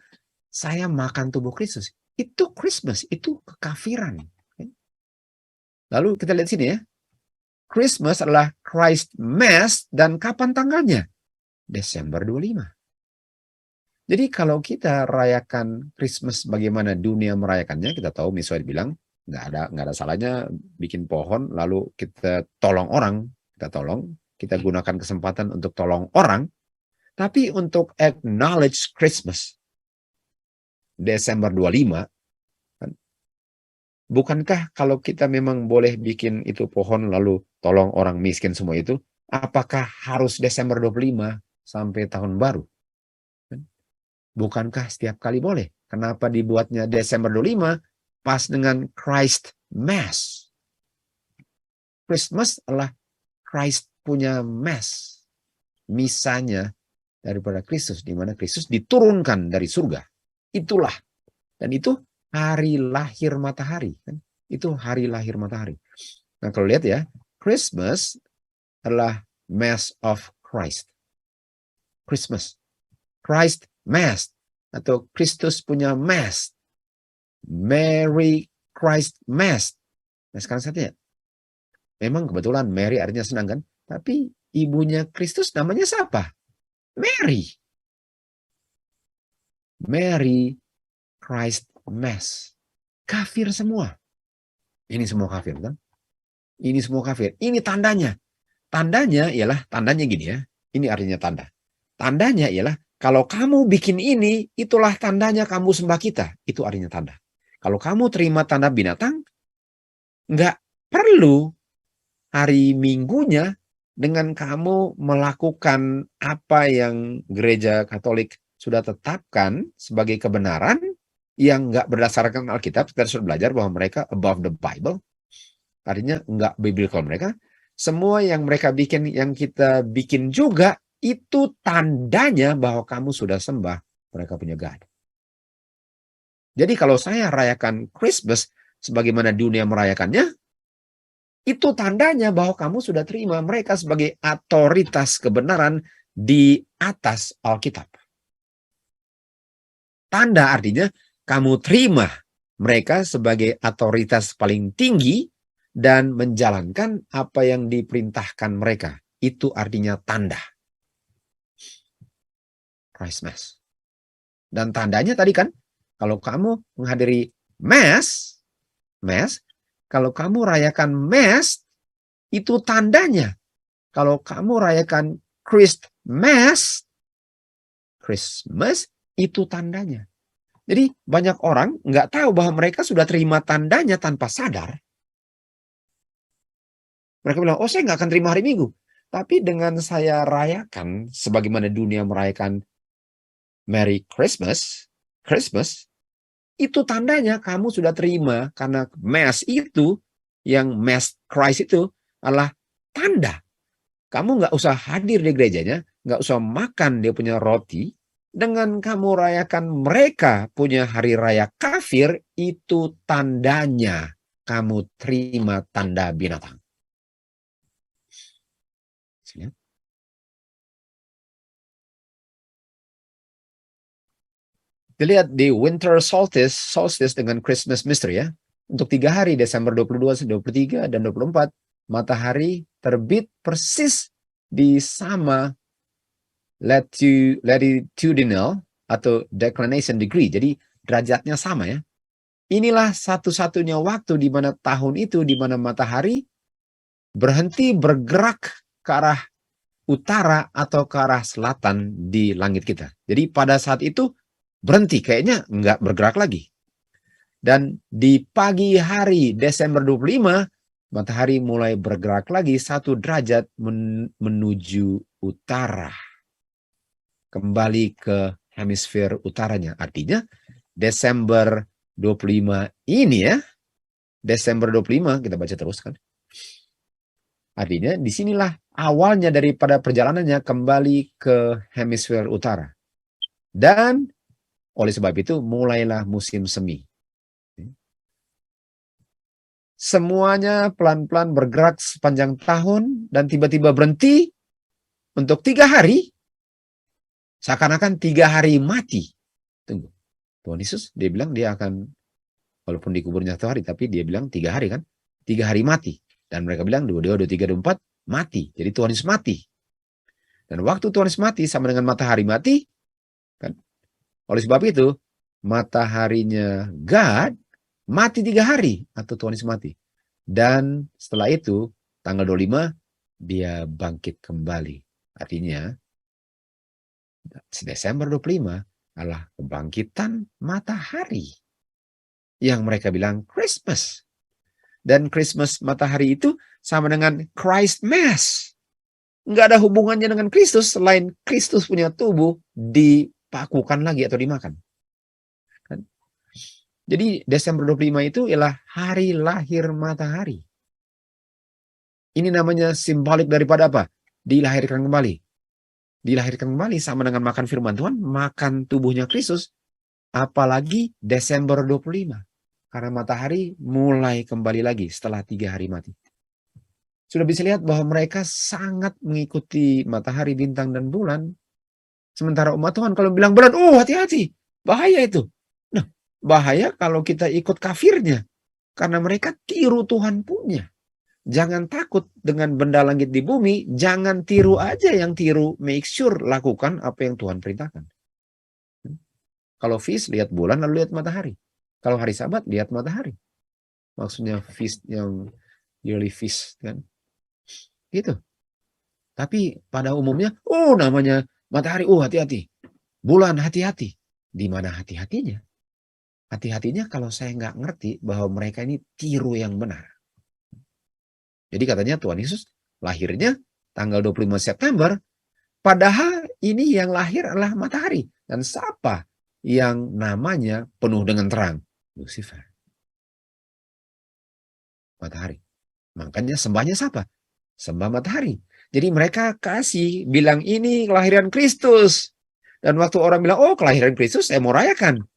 Speaker 1: saya makan tubuh Kristus. Itu Christmas, itu kekafiran. Lalu kita lihat sini ya. Christmas adalah Christ Mass dan kapan tanggalnya? Desember 25. Jadi kalau kita rayakan Christmas bagaimana dunia merayakannya, kita tahu misalnya bilang nggak ada salahnya bikin pohon lalu kita tolong orang, kita gunakan kesempatan untuk tolong orang, tapi untuk acknowledge Christmas Desember 25, kan, bukankah kalau kita memang boleh bikin itu pohon lalu tolong orang miskin semua itu, apakah harus Desember 25 sampai tahun baru? Bukankah setiap kali boleh? Kenapa dibuatnya Desember 25 pas dengan Christ Mass? Christmas adalah Christ punya Mass. Misanya daripada Kristus, di mana Kristus diturunkan dari surga. Itulah. Dan itu hari lahir matahari. Kan? Itu hari lahir matahari. Nah kalau lihat ya, Christmas adalah Mass of Christ. Christmas. Christ Mass atau Kristus punya Mass. Mary Christ Mass. Nah sekarang saatnya. Memang kebetulan Mary artinya senang kan? Tapi ibunya Kristus namanya siapa? Mary. Mary Christ Mass. Kafir semua. Ini semua kafir kan? Ini semua kafir. Ini tandanya. Tandanya ialah, tandanya gini ya. Ini artinya tanda. Tandanya ialah kalau kamu bikin ini, itulah tandanya kamu sembah kita. Itu artinya tanda. Kalau kamu terima tanda binatang, nggak perlu hari Minggunya dengan kamu melakukan apa yang gereja Katolik sudah tetapkan sebagai kebenaran yang nggak berdasarkan Alkitab. Kita sudah belajar bahwa mereka above the Bible. Artinya nggak biblical mereka. Semua yang mereka bikin, yang kita bikin juga, itu tandanya bahwa kamu sudah sembah mereka punya God. Jadi kalau saya rayakan Christmas sebagaimana dunia merayakannya, itu tandanya bahwa kamu sudah terima mereka sebagai otoritas kebenaran di atas Alkitab. Tanda artinya kamu terima mereka sebagai otoritas paling tinggi dan menjalankan apa yang diperintahkan mereka. Itu artinya tanda. Christmas. Dan tandanya tadi kan, kalau kamu menghadiri Mass, kalau kamu rayakan Mass, itu tandanya. Kalau kamu rayakan Christmas, itu tandanya. Jadi banyak orang nggak tahu bahwa mereka sudah terima tandanya tanpa sadar. Mereka bilang, oh saya nggak akan terima hari Minggu. Tapi dengan saya rayakan, sebagaimana dunia merayakan Merry Christmas, itu tandanya kamu sudah terima. Karena Mass itu, yang Mass Christ itu adalah tanda. Kamu nggak usah hadir di gerejanya, nggak usah makan dia punya roti. Dengan kamu rayakan mereka punya hari raya kafir, itu tandanya kamu terima tanda binatang. Dilihat di winter solstice dengan Christmas mystery ya. Untuk 3 hari, Desember 22, 23, dan 24, matahari terbit persis di sama latitudinal atau declination degree. Jadi derajatnya sama ya. Inilah satu-satunya waktu di mana tahun itu, di mana matahari berhenti bergerak ke arah utara atau ke arah selatan di langit kita. Jadi pada saat itu berhenti, kayaknya nggak bergerak lagi. Dan di pagi hari Desember 25, matahari mulai bergerak lagi 1 derajat menuju utara. Kembali ke hemisfer utaranya. Artinya Desember 25 ini ya, Desember 25, kita baca terus kan. Artinya disinilah awalnya daripada perjalanannya kembali ke hemisfer utara. Dan oleh sebab itu mulailah musim semi. Semuanya pelan-pelan bergerak sepanjang tahun dan tiba-tiba berhenti untuk 3 hari. Seakan-akan 3 hari mati. Tunggu. Tuhan Yesus dia bilang dia akan, walaupun dikuburnya 1 hari, tapi dia bilang 3 hari kan. 3 hari mati. Dan mereka bilang 22, 23, 24 mati. Jadi Tuhan Yesus mati. Dan waktu Tuhan Yesus mati sama dengan matahari mati. Kan? Oleh sebab itu, mataharinya God mati 3 hari atau Tuhan Yesus mati. Dan setelah itu, tanggal 25, dia bangkit kembali. Artinya, Desember 25 adalah kebangkitan matahari. Yang mereka bilang Christmas. Dan Christmas matahari itu sama dengan Christ Mass. Nggak ada hubungannya dengan Kristus selain Kristus punya tubuh dipakukan lagi atau dimakan. Jadi Desember 25 itu ialah hari lahir matahari. Ini namanya simbolik daripada apa? Dilahirkan kembali. Dilahirkan kembali sama dengan makan firman Tuhan, makan tubuhnya Kristus. Apalagi Desember 25. Karena matahari mulai kembali lagi setelah 3 hari mati. Sudah bisa lihat bahwa mereka sangat mengikuti matahari, bintang, dan bulan. Sementara umat Tuhan kalau bilang bulan, oh hati-hati, bahaya itu. Nah, bahaya kalau kita ikut kafirnya. Karena mereka tiru Tuhan punya. Jangan takut dengan benda langit di bumi. Jangan tiru aja yang tiru. Make sure lakukan apa yang Tuhan perintahkan. Kalau feast, lihat bulan lalu lihat matahari. Kalau hari Sabat, lihat matahari. Maksudnya feast yang yearly feast kan. Gitu. Tapi pada umumnya, oh namanya matahari, oh hati-hati. Bulan hati-hati. Di mana hati-hatinya? Hati-hatinya kalau saya nggak ngerti bahwa mereka ini tiru yang benar. Jadi katanya Tuhan Yesus lahirnya tanggal 25 September. Padahal ini yang lahir adalah matahari. Dan siapa yang namanya penuh dengan terang? Lucifer. Matahari. Makanya sembahnya siapa? Sembah matahari. Jadi mereka kasih bilang ini kelahiran Kristus. Dan waktu orang bilang, oh kelahiran Kristus saya mau rayakan.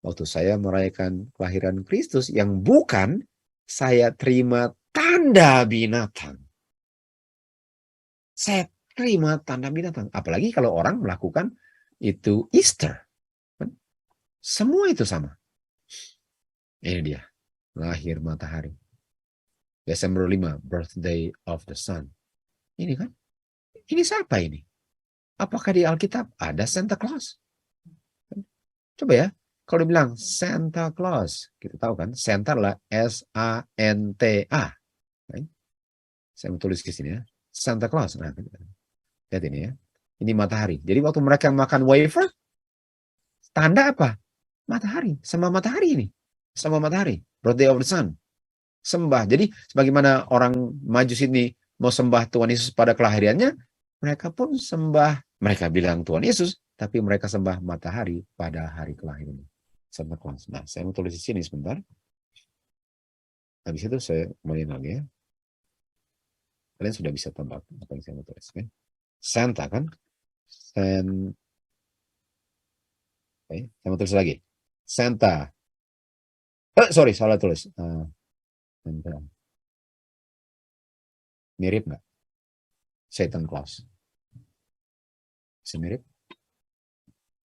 Speaker 1: Waktu saya merayakan kelahiran Kristus yang bukan, saya terima tanda binatang. Saya terima tanda binatang. Apalagi kalau orang melakukan itu Easter. Semua itu sama. Ini dia. Lahir matahari. Desember 5, birthday of the sun. Ini kan. Ini siapa ini? Apakah di Alkitab ada Santa Claus? Coba ya. Kalau dibilang Santa Claus. Kita tahu kan. Santa adalah S-A-N-T-A. Saya mau tulis di sini ya. Santa Claus. Nah, lihat ini ya. Ini matahari. Jadi waktu mereka makan wafer, tanda apa? Matahari. Sama matahari ini. Sama matahari. Birthday of the sun. Sembah. Jadi sebagaimana orang Majus ini mau sembah Tuhan Yesus pada kelahirannya, mereka pun sembah. Mereka bilang Tuhan Yesus, tapi mereka sembah matahari pada hari kelahirannya. Santa Claus. Nah, saya mau tulis di sini sebentar. Habis itu saya mulai lagi ya. Kalian sudah bisa tebak apa yang saya mau tulis. Kan? Santa kan? Oke, saya mau tulis lagi. Santa. Sorry, salah tulis. Santa. Mirip nggak? Satan Claus. Mirip?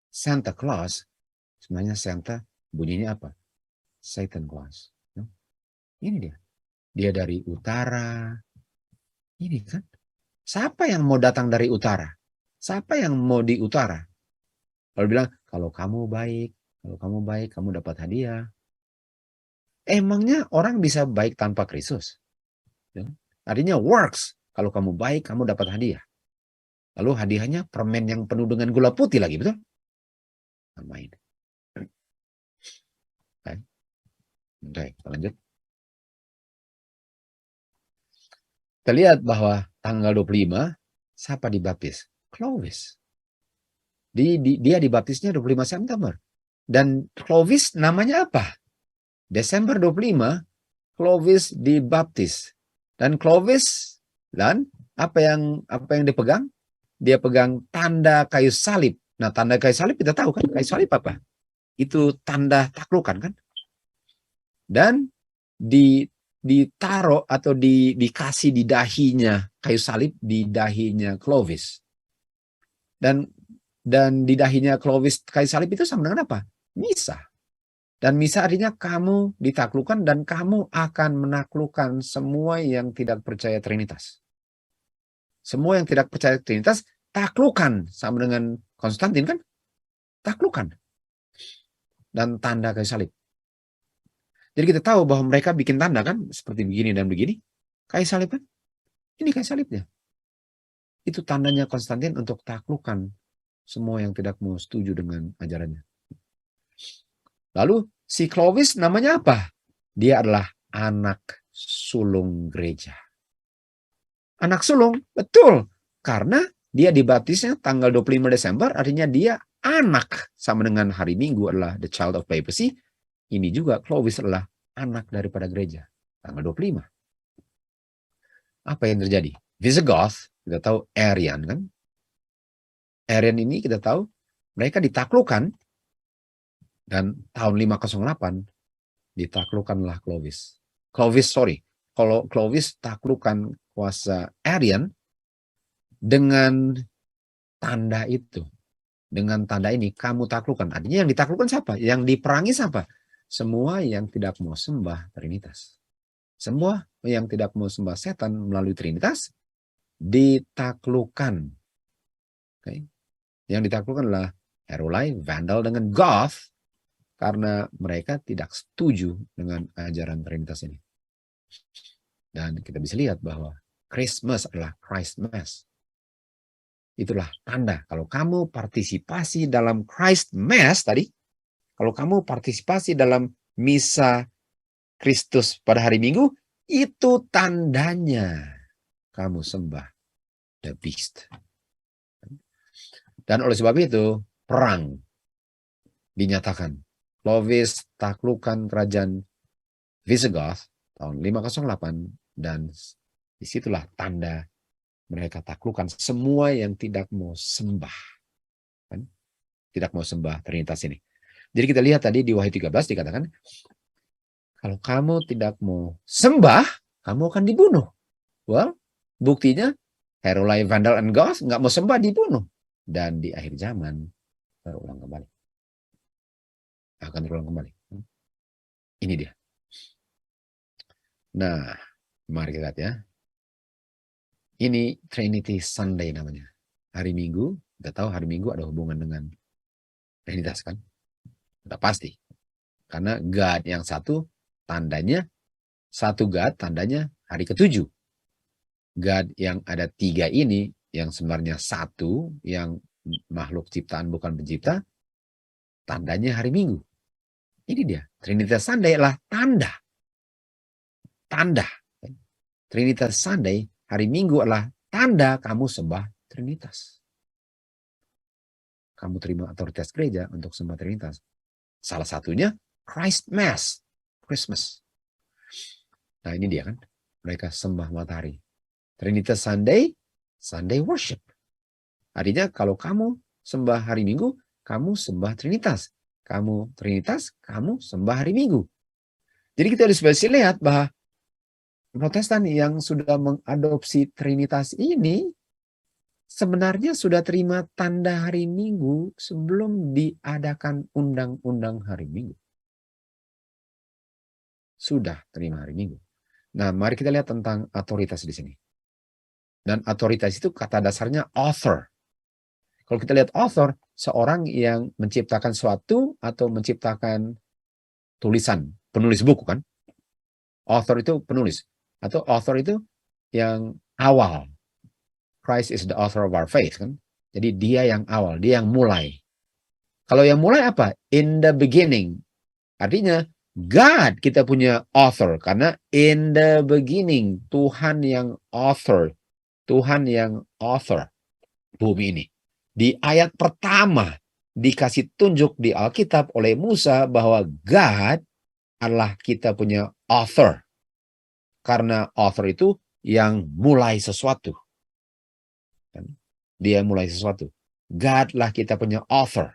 Speaker 1: Santa Claus Sebenarnya Santa bunyinya apa? Satan Claus. Ini dia. Dia dari utara. Ini kan. Siapa yang mau datang dari utara? Siapa yang mau di utara? Lalu bilang, kalau kamu baik, kamu dapat hadiah. Emangnya orang bisa baik tanpa Kristus? Artinya works. Kalau kamu baik, kamu dapat hadiah. Lalu hadiahnya permen yang penuh dengan gula putih lagi, betul? Main. Oke, kita lanjut. Kita lihat bahwa tanggal 25, siapa dibaptis? Clovis. Dia dibaptisnya 25 September. Dan Clovis namanya apa? Desember 25, Clovis dibaptis. Dan Clovis, dan apa yang dipegang? Dia pegang tanda kayu salib. Nah, tanda kayu salib kita tahu kan, kayu salib apa? Itu tanda taklukan kan? Dan ditaruh atau dikasih di dahinya kayu salib, di dahinya Clovis. Dan di dahinya Clovis kayu salib itu sama dengan apa? Misa. Dan misa artinya kamu ditaklukkan dan kamu akan menaklukkan semua yang tidak percaya Trinitas. Semua yang tidak percaya Trinitas, taklukan. Sama dengan Konstantin kan? Taklukan. Dan tanda kayu salib. Jadi kita tahu bahwa mereka bikin tanda kan? Seperti begini dan begini. Kayu salib kan? Ini kayu salibnya. Itu tandanya Konstantin untuk taklukan semua yang tidak mau setuju dengan ajarannya. Lalu si Clovis namanya apa? Dia adalah anak sulung gereja. Anak sulung, betul. Karena dia dibaptisnya tanggal 25 Desember, artinya dia anak. Sama dengan hari Minggu adalah the child of papacy. Ini juga Clovis adalah anak daripada gereja. Tanggal 25. Apa yang terjadi? Visigoth, kita tahu Arian kan? Arian ini kita tahu mereka ditaklukkan. Dan tahun 508 ditaklukkanlah Clovis. Kalau Clovis taklukkan kuasa Arian dengan tanda itu. Dengan tanda ini kamu taklukkan. Artinya yang ditaklukkan siapa? Yang diperangi siapa? Semua yang tidak mau sembah Trinitas. Semua yang tidak mau sembah setan melalui Trinitas ditaklukkan. Okay. Yang ditaklukkan adalah Heruli, Vandal, dengan Goth. Karena mereka tidak setuju dengan ajaran Trinitas ini. Dan kita bisa lihat bahwa Christmas adalah Christ Mass. Itulah tanda. Kalau kamu partisipasi dalam Christ Mass tadi, kalau kamu partisipasi dalam misa Kristus pada hari Minggu, itu tandanya kamu sembah the beast. Dan oleh sebab itu, perang dinyatakan. Clovis taklukkan kerajaan Visigoth tahun 508 dan disitulah tanda mereka taklukkan semua yang tidak mau sembah. Kan? Tidak mau sembah Trinitas ini. Jadi kita lihat tadi di Wahyu 13 dikatakan, kalau kamu tidak mau sembah, kamu akan dibunuh. Well, buktinya Heruli, Vandal, and Goth nggak mau sembah, dibunuh. Dan di akhir zaman terulang kembali. Akan terulang kembali. Ini dia. Nah, mari kita lihat ya. Ini Trinity Sunday namanya. Hari Minggu, kita tahu hari Minggu ada hubungan dengan Trinitas kan? Sudah pasti. Karena God yang satu, tandanya, satu God, tandanya hari ke-7. God yang ada 3 ini, yang sebenarnya satu, yang makhluk ciptaan bukan pencipta, tandanya hari Minggu. Ini dia. Trinitas Sunday adalah tanda. Tanda. Trinitas Sunday, hari Minggu adalah tanda kamu sembah Trinitas. Kamu terima otoritas gereja untuk sembah Trinitas. Salah satunya Christ Mass. Christmas. Nah ini dia kan. Mereka sembah matahari. Trinitas Sunday, Sunday worship. Artinya kalau kamu sembah hari Minggu, kamu sembah Trinitas. Kamu Trinitas, kamu sembah hari Minggu. Jadi kita harus bisa lihat bahwa Protestan yang sudah mengadopsi Trinitas ini, sebenarnya sudah terima tanda hari Minggu sebelum diadakan undang-undang hari Minggu. Sudah terima hari Minggu. Nah, mari kita lihat tentang otoritas di sini. Dan otoritas itu kata dasarnya author. Kalau kita lihat author, seorang yang menciptakan suatu atau menciptakan tulisan, penulis buku kan? Author itu penulis. Atau author itu yang awal. Christ is the author of our faith kan? Jadi dia yang awal, dia yang mulai. Kalau yang mulai apa? In the beginning. Artinya God kita punya author karena in the beginning Tuhan yang author. Tuhan yang author bumi ini. Di ayat pertama dikasih tunjuk di Alkitab oleh Musa bahwa God adalah kita punya author. Karena author itu yang mulai sesuatu. Dia mulai sesuatu. God lah kita punya author.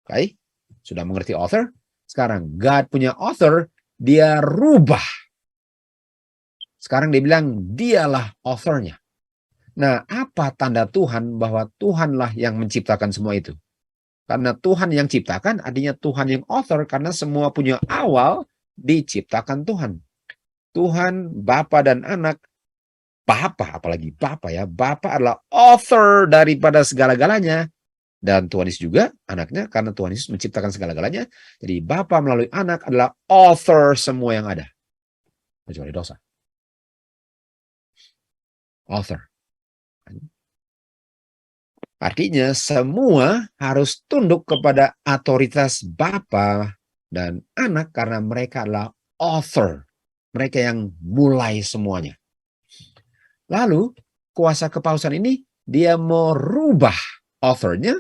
Speaker 1: Oke? Sudah mengerti author? Sekarang God punya author, dia rubah. Sekarang dia bilang dialah authornya. Nah, apa tanda Tuhan bahwa Tuhanlah yang menciptakan semua itu? Karena Tuhan yang ciptakan, artinya Tuhan yang author, karena semua punya awal diciptakan Tuhan. Tuhan, Bapa dan Anak, Bapa, apalagi Bapa ya, Bapa adalah author daripada segala-galanya. Dan Tuhan Yesus juga anaknya, karena Tuhan Yesus menciptakan segala-galanya. Jadi Bapa melalui Anak adalah author semua yang ada. Kecuali dosa. Author. Artinya semua harus tunduk kepada otoritas Bapa dan Anak karena mereka adalah author. Mereka yang mulai semuanya. Lalu kuasa kepausan ini dia merubah authornya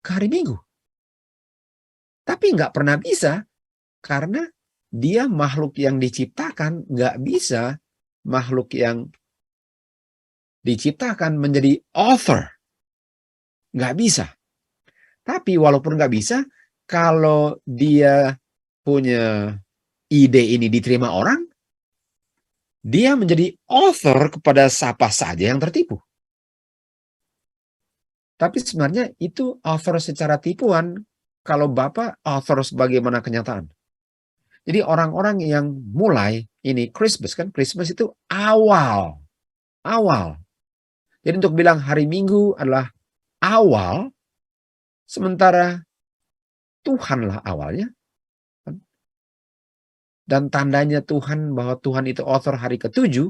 Speaker 1: ke hari Minggu. Tapi nggak pernah bisa karena dia makhluk yang diciptakan, nggak bisa makhluk yang diciptakan menjadi author. Nggak bisa. Tapi walaupun nggak bisa, kalau dia punya ide ini diterima orang, dia menjadi author kepada siapa saja yang tertipu. Tapi sebenarnya itu author secara tipuan, kalau Bapak author sebagaimana kenyataan. Jadi orang-orang yang mulai, ini Christmas kan, Christmas itu awal. Awal. Jadi untuk bilang hari Minggu adalah awal, sementara Tuhanlah awalnya. Dan tandanya Tuhan bahwa Tuhan itu author hari ke-7,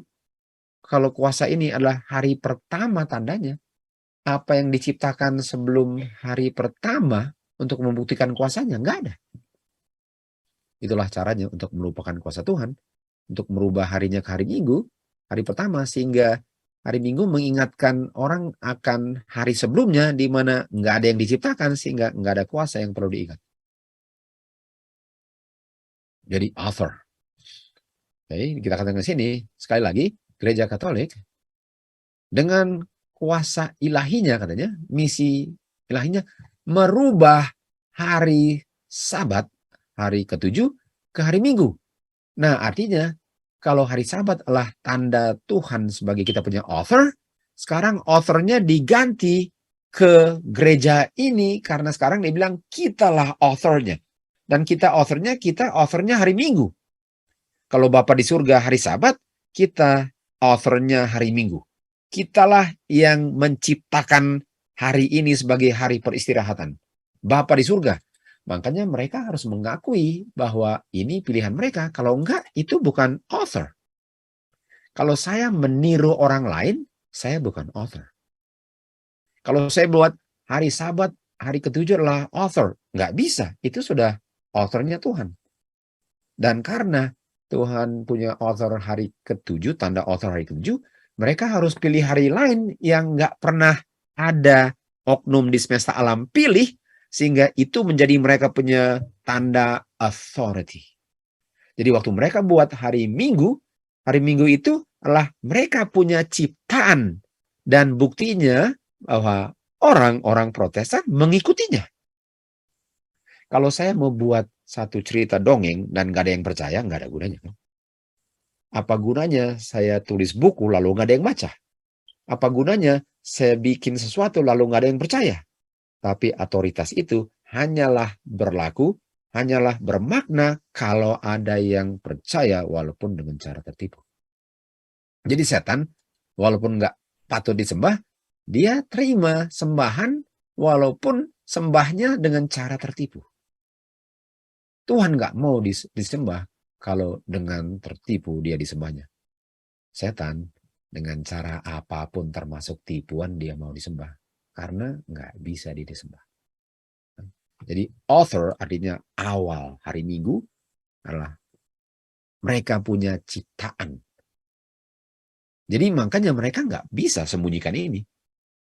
Speaker 1: kalau kuasa ini adalah hari pertama tandanya. Apa yang diciptakan sebelum hari pertama untuk membuktikan kuasanya, nggak ada. Itulah caranya untuk melupakan kuasa Tuhan, untuk merubah harinya ke hari Minggu, hari pertama, sehingga hari Minggu mengingatkan orang akan hari sebelumnya di mana nggak ada yang diciptakan, sehingga nggak ada kuasa yang perlu diingat. Jadi author. Oke, kita katakan di sini, sekali lagi, Gereja Katolik dengan kuasa ilahinya katanya, misi ilahinya merubah hari Sabat, hari ke-7 ke hari Minggu. Nah, artinya kalau hari Sabat adalah tanda Tuhan sebagai kita punya author, sekarang authornya diganti ke gereja ini karena sekarang dia bilang kitalah authornya. Dan kita authornya hari Minggu. Kalau Bapa di surga hari Sabat, kita authornya hari Minggu. Kitalah yang menciptakan hari ini sebagai hari peristirahatan. Bapa di surga. Makanya mereka harus mengakui bahwa ini pilihan mereka. Kalau enggak, itu bukan author. Kalau saya meniru orang lain, saya bukan author. Kalau saya buat hari Sabat, hari ke-7 adalah author. Enggak bisa. Itu sudah authornya Tuhan. Dan karena Tuhan punya author hari ke-7, tanda author hari ke-7, mereka harus pilih hari lain yang nggak pernah ada oknum di semesta alam pilih, sehingga itu menjadi mereka punya tanda authority. Jadi waktu mereka buat hari Minggu itu adalah mereka punya ciptaan. Dan buktinya bahwa orang-orang Protestan mengikutinya. Kalau saya mau buat satu cerita dongeng dan nggak ada yang percaya, nggak ada gunanya. Apa gunanya saya tulis buku lalu nggak ada yang baca? Apa gunanya saya bikin sesuatu lalu nggak ada yang percaya. Tapi otoritas itu hanyalah berlaku, hanyalah bermakna kalau ada yang percaya walaupun dengan cara tertipu. Jadi setan, walaupun nggak patut disembah, dia terima sembahan walaupun sembahnya dengan cara tertipu. Tuhan nggak mau disembah kalau dengan tertipu dia disembahnya. Setan dengan cara apapun termasuk tipuan dia mau disembah. Karena nggak bisa disembah. Jadi author artinya awal hari Minggu adalah mereka punya ciptaan. Jadi makanya mereka nggak bisa sembunyikan ini.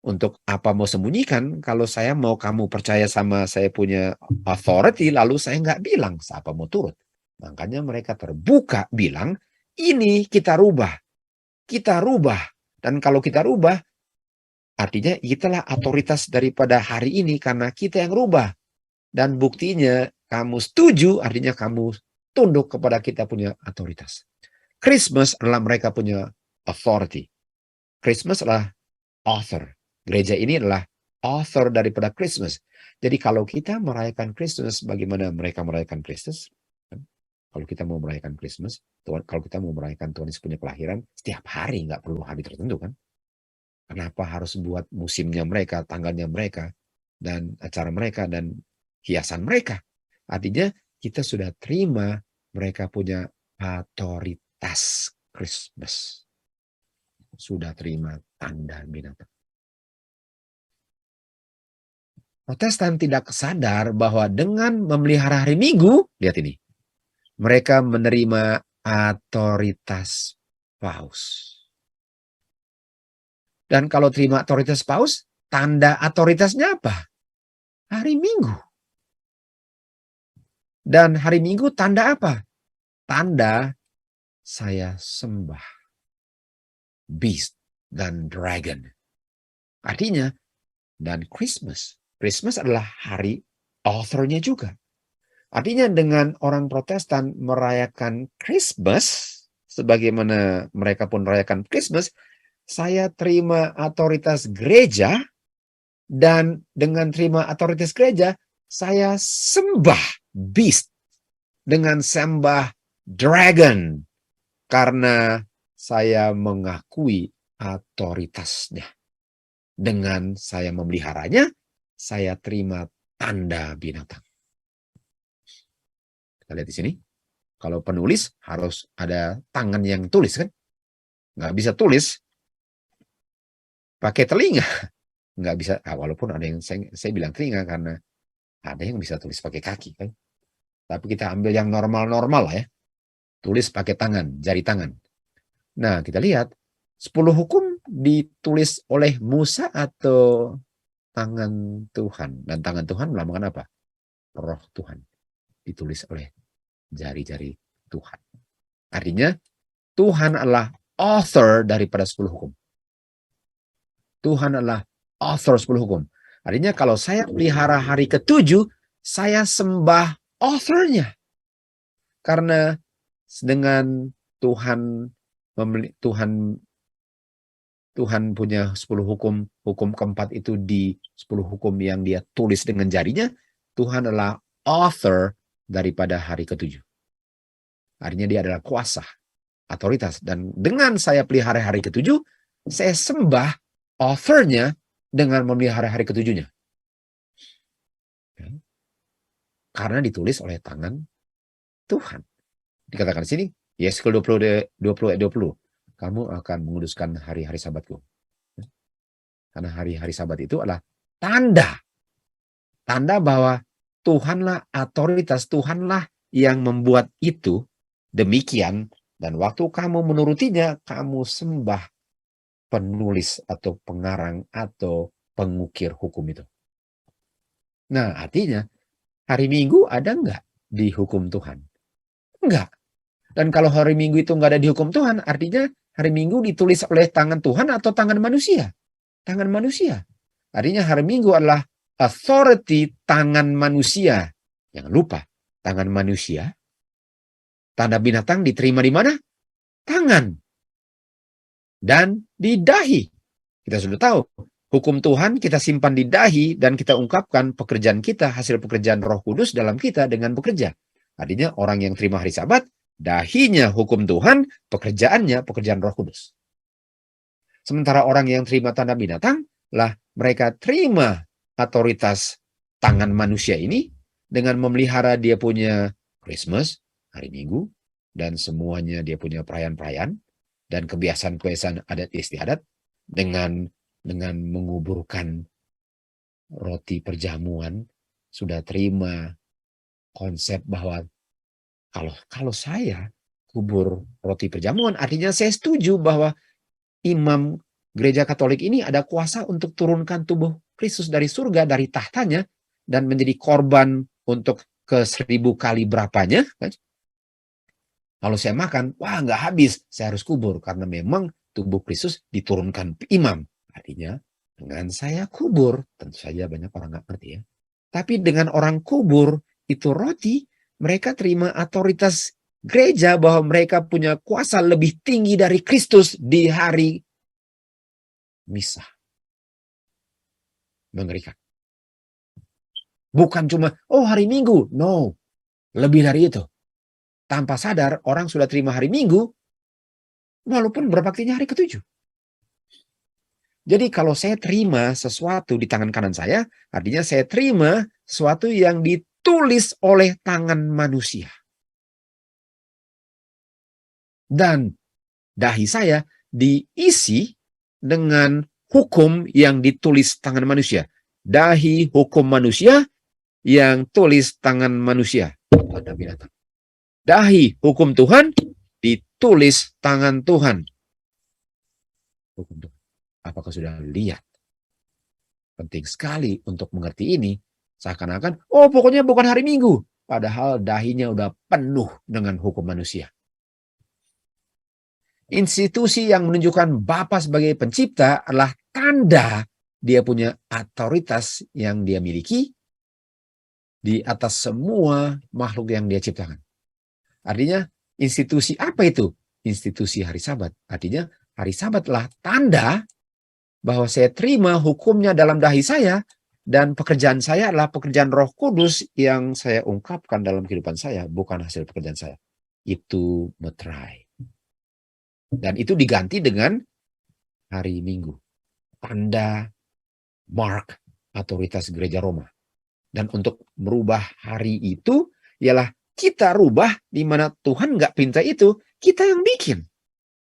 Speaker 1: Untuk apa mau sembunyikan kalau saya mau kamu percaya sama saya punya authority lalu saya nggak bilang siapa mau turut. Makanya mereka terbuka bilang ini kita rubah. Kita rubah. Dan kalau kita rubah artinya itulah otoritas daripada hari ini karena kita yang rubah. Dan buktinya kamu setuju artinya kamu tunduk kepada kita punya otoritas. Christmas adalah mereka punya authority. Christmas adalah author. Gereja ini adalah author daripada Christmas. Jadi kalau kita merayakan Christmas, bagaimana mereka merayakan Christmas? Kalau kita mau merayakan Christmas, kalau kita mau merayakan Tuhan Yesus punya kelahiran, setiap hari, nggak perlu hari tertentu kan? Kenapa harus buat musimnya mereka, tanggalnya mereka, dan acara mereka, dan hiasan mereka? Artinya kita sudah terima mereka punya otoritas Christmas. Sudah terima tanda binatang. Protestan tidak sadar bahwa dengan memelihara hari Minggu, lihat ini, mereka menerima otoritas paus. Dan kalau terima otoritas paus, tanda otoritasnya apa? Hari Minggu. Dan hari Minggu tanda apa? Tanda saya sembah beast dan dragon. Artinya, dan Christmas. Christmas adalah hari authornya juga. Artinya dengan orang Protestan merayakan Christmas, sebagaimana mereka pun merayakan Christmas, saya terima otoritas gereja, dan dengan terima otoritas gereja, saya sembah beast dengan sembah dragon, karena saya mengakui otoritasnya. Dengan saya memeliharanya, saya terima tanda binatang. Kita lihat di sini. Kalau penulis harus ada tangan yang tulis kan? Nggak bisa tulis pakai telinga. Nggak bisa, walaupun ada yang saya bilang telinga karena ada yang bisa tulis pakai kaki kan. Tapi kita ambil yang normal-normal lah ya. Tulis pakai tangan, jari tangan. Nah, kita lihat 10 hukum ditulis oleh Musa atau tangan Tuhan. Dan tangan Tuhan melambangkan apa? Roh Tuhan. Ditulis oleh jari-jari Tuhan. Artinya Tuhan adalah author daripada 10 hukum. Tuhan adalah author 10 hukum. Artinya kalau saya pelihara hari ke-7, saya sembah authornya. Karena dengan Tuhan punya 10 hukum, hukum keempat itu di 10 hukum yang dia tulis dengan jarinya, Tuhan adalah author daripada hari ke-7. Artinya dia adalah kuasa, otoritas. Dan dengan saya pelihara hari ke-7, saya sembah authornya dengan memelihara hari ke-7-nya. Karena ditulis oleh tangan Tuhan. Dikatakan di sini, Yeskel 20 ayat 20. Kamu akan menguduskan hari-hari sabatku. Karena hari-hari sabat itu adalah tanda. Tanda bahwa Tuhanlah otoritas, Tuhanlah yang membuat itu demikian. Dan waktu kamu menurutinya, kamu sembah penulis atau pengarang atau pengukir hukum itu. Nah, artinya hari Minggu ada nggak di hukum Tuhan? Enggak. Dan kalau hari Minggu itu nggak ada di hukum Tuhan, artinya hari Minggu ditulis oleh tangan Tuhan atau tangan manusia? Tangan manusia. Artinya hari Minggu adalah authority tangan manusia. Jangan lupa, tangan manusia, tanda binatang diterima di mana? Tangan. Dan di dahi. Kita sudah tahu, hukum Tuhan kita simpan di dahi dan kita ungkapkan pekerjaan kita, hasil pekerjaan Roh Kudus dalam kita dengan bekerja. Artinya orang yang terima hari Sabat, dahinya hukum Tuhan, pekerjaannya pekerjaan Roh Kudus. Sementara orang yang terima tanda binatang, lah mereka terima otoritas tangan manusia ini dengan memelihara dia punya Christmas, hari Minggu, dan semuanya dia punya perayaan-perayaan dan kebiasaan-kebiasaan adat istiadat dengan menguburkan roti perjamuan, sudah terima konsep bahwa kalau saya kubur roti perjamuan, artinya saya setuju bahwa imam gereja Katolik ini ada kuasa untuk turunkan tubuh Kristus dari surga, dari tahtanya, dan menjadi korban untuk ke 1000 kali berapanya. Kalau saya makan, wah nggak habis, saya harus kubur. Karena memang tubuh Kristus diturunkan imam. Artinya, dengan saya kubur, tentu saja banyak orang nggak ngerti ya. Tapi dengan orang kubur, itu roti, mereka terima otoritas gereja bahwa mereka punya kuasa lebih tinggi dari Kristus di hari misa. Mengerikan. Bukan cuma, hari Minggu. No, lebih dari itu. Tanpa sadar, orang sudah terima hari Minggu, walaupun berbaktinya hari ke-7. Jadi kalau saya terima sesuatu di tangan kanan saya, artinya saya terima sesuatu yang ditulis oleh tangan manusia. Dan dahi saya diisi dengan hukum yang ditulis tangan manusia. Dahi hukum manusia yang tulis tangan manusia. Tanda binatang. Dahi hukum Tuhan ditulis tangan Tuhan. Hukum Tuhan. Apakah sudah lihat? Penting sekali untuk mengerti ini. Seakan-akan, pokoknya bukan hari Minggu. Padahal dahinya udah penuh dengan hukum manusia. Institusi yang menunjukkan Bapa sebagai pencipta adalah tanda dia punya otoritas yang dia miliki di atas semua makhluk yang dia ciptakan. Artinya, institusi apa itu? Institusi hari Sabat. Artinya, hari Sabat adalah tanda bahwa saya terima hukumnya dalam dahi saya, dan pekerjaan saya adalah pekerjaan Roh Kudus yang saya ungkapkan dalam kehidupan saya, bukan hasil pekerjaan saya. Itu meterai. Dan itu diganti dengan hari Minggu. Tanda mark otoritas gereja Roma. Dan untuk merubah hari itu, ialah kita rubah di mana Tuhan nggak perintah itu, kita yang bikin.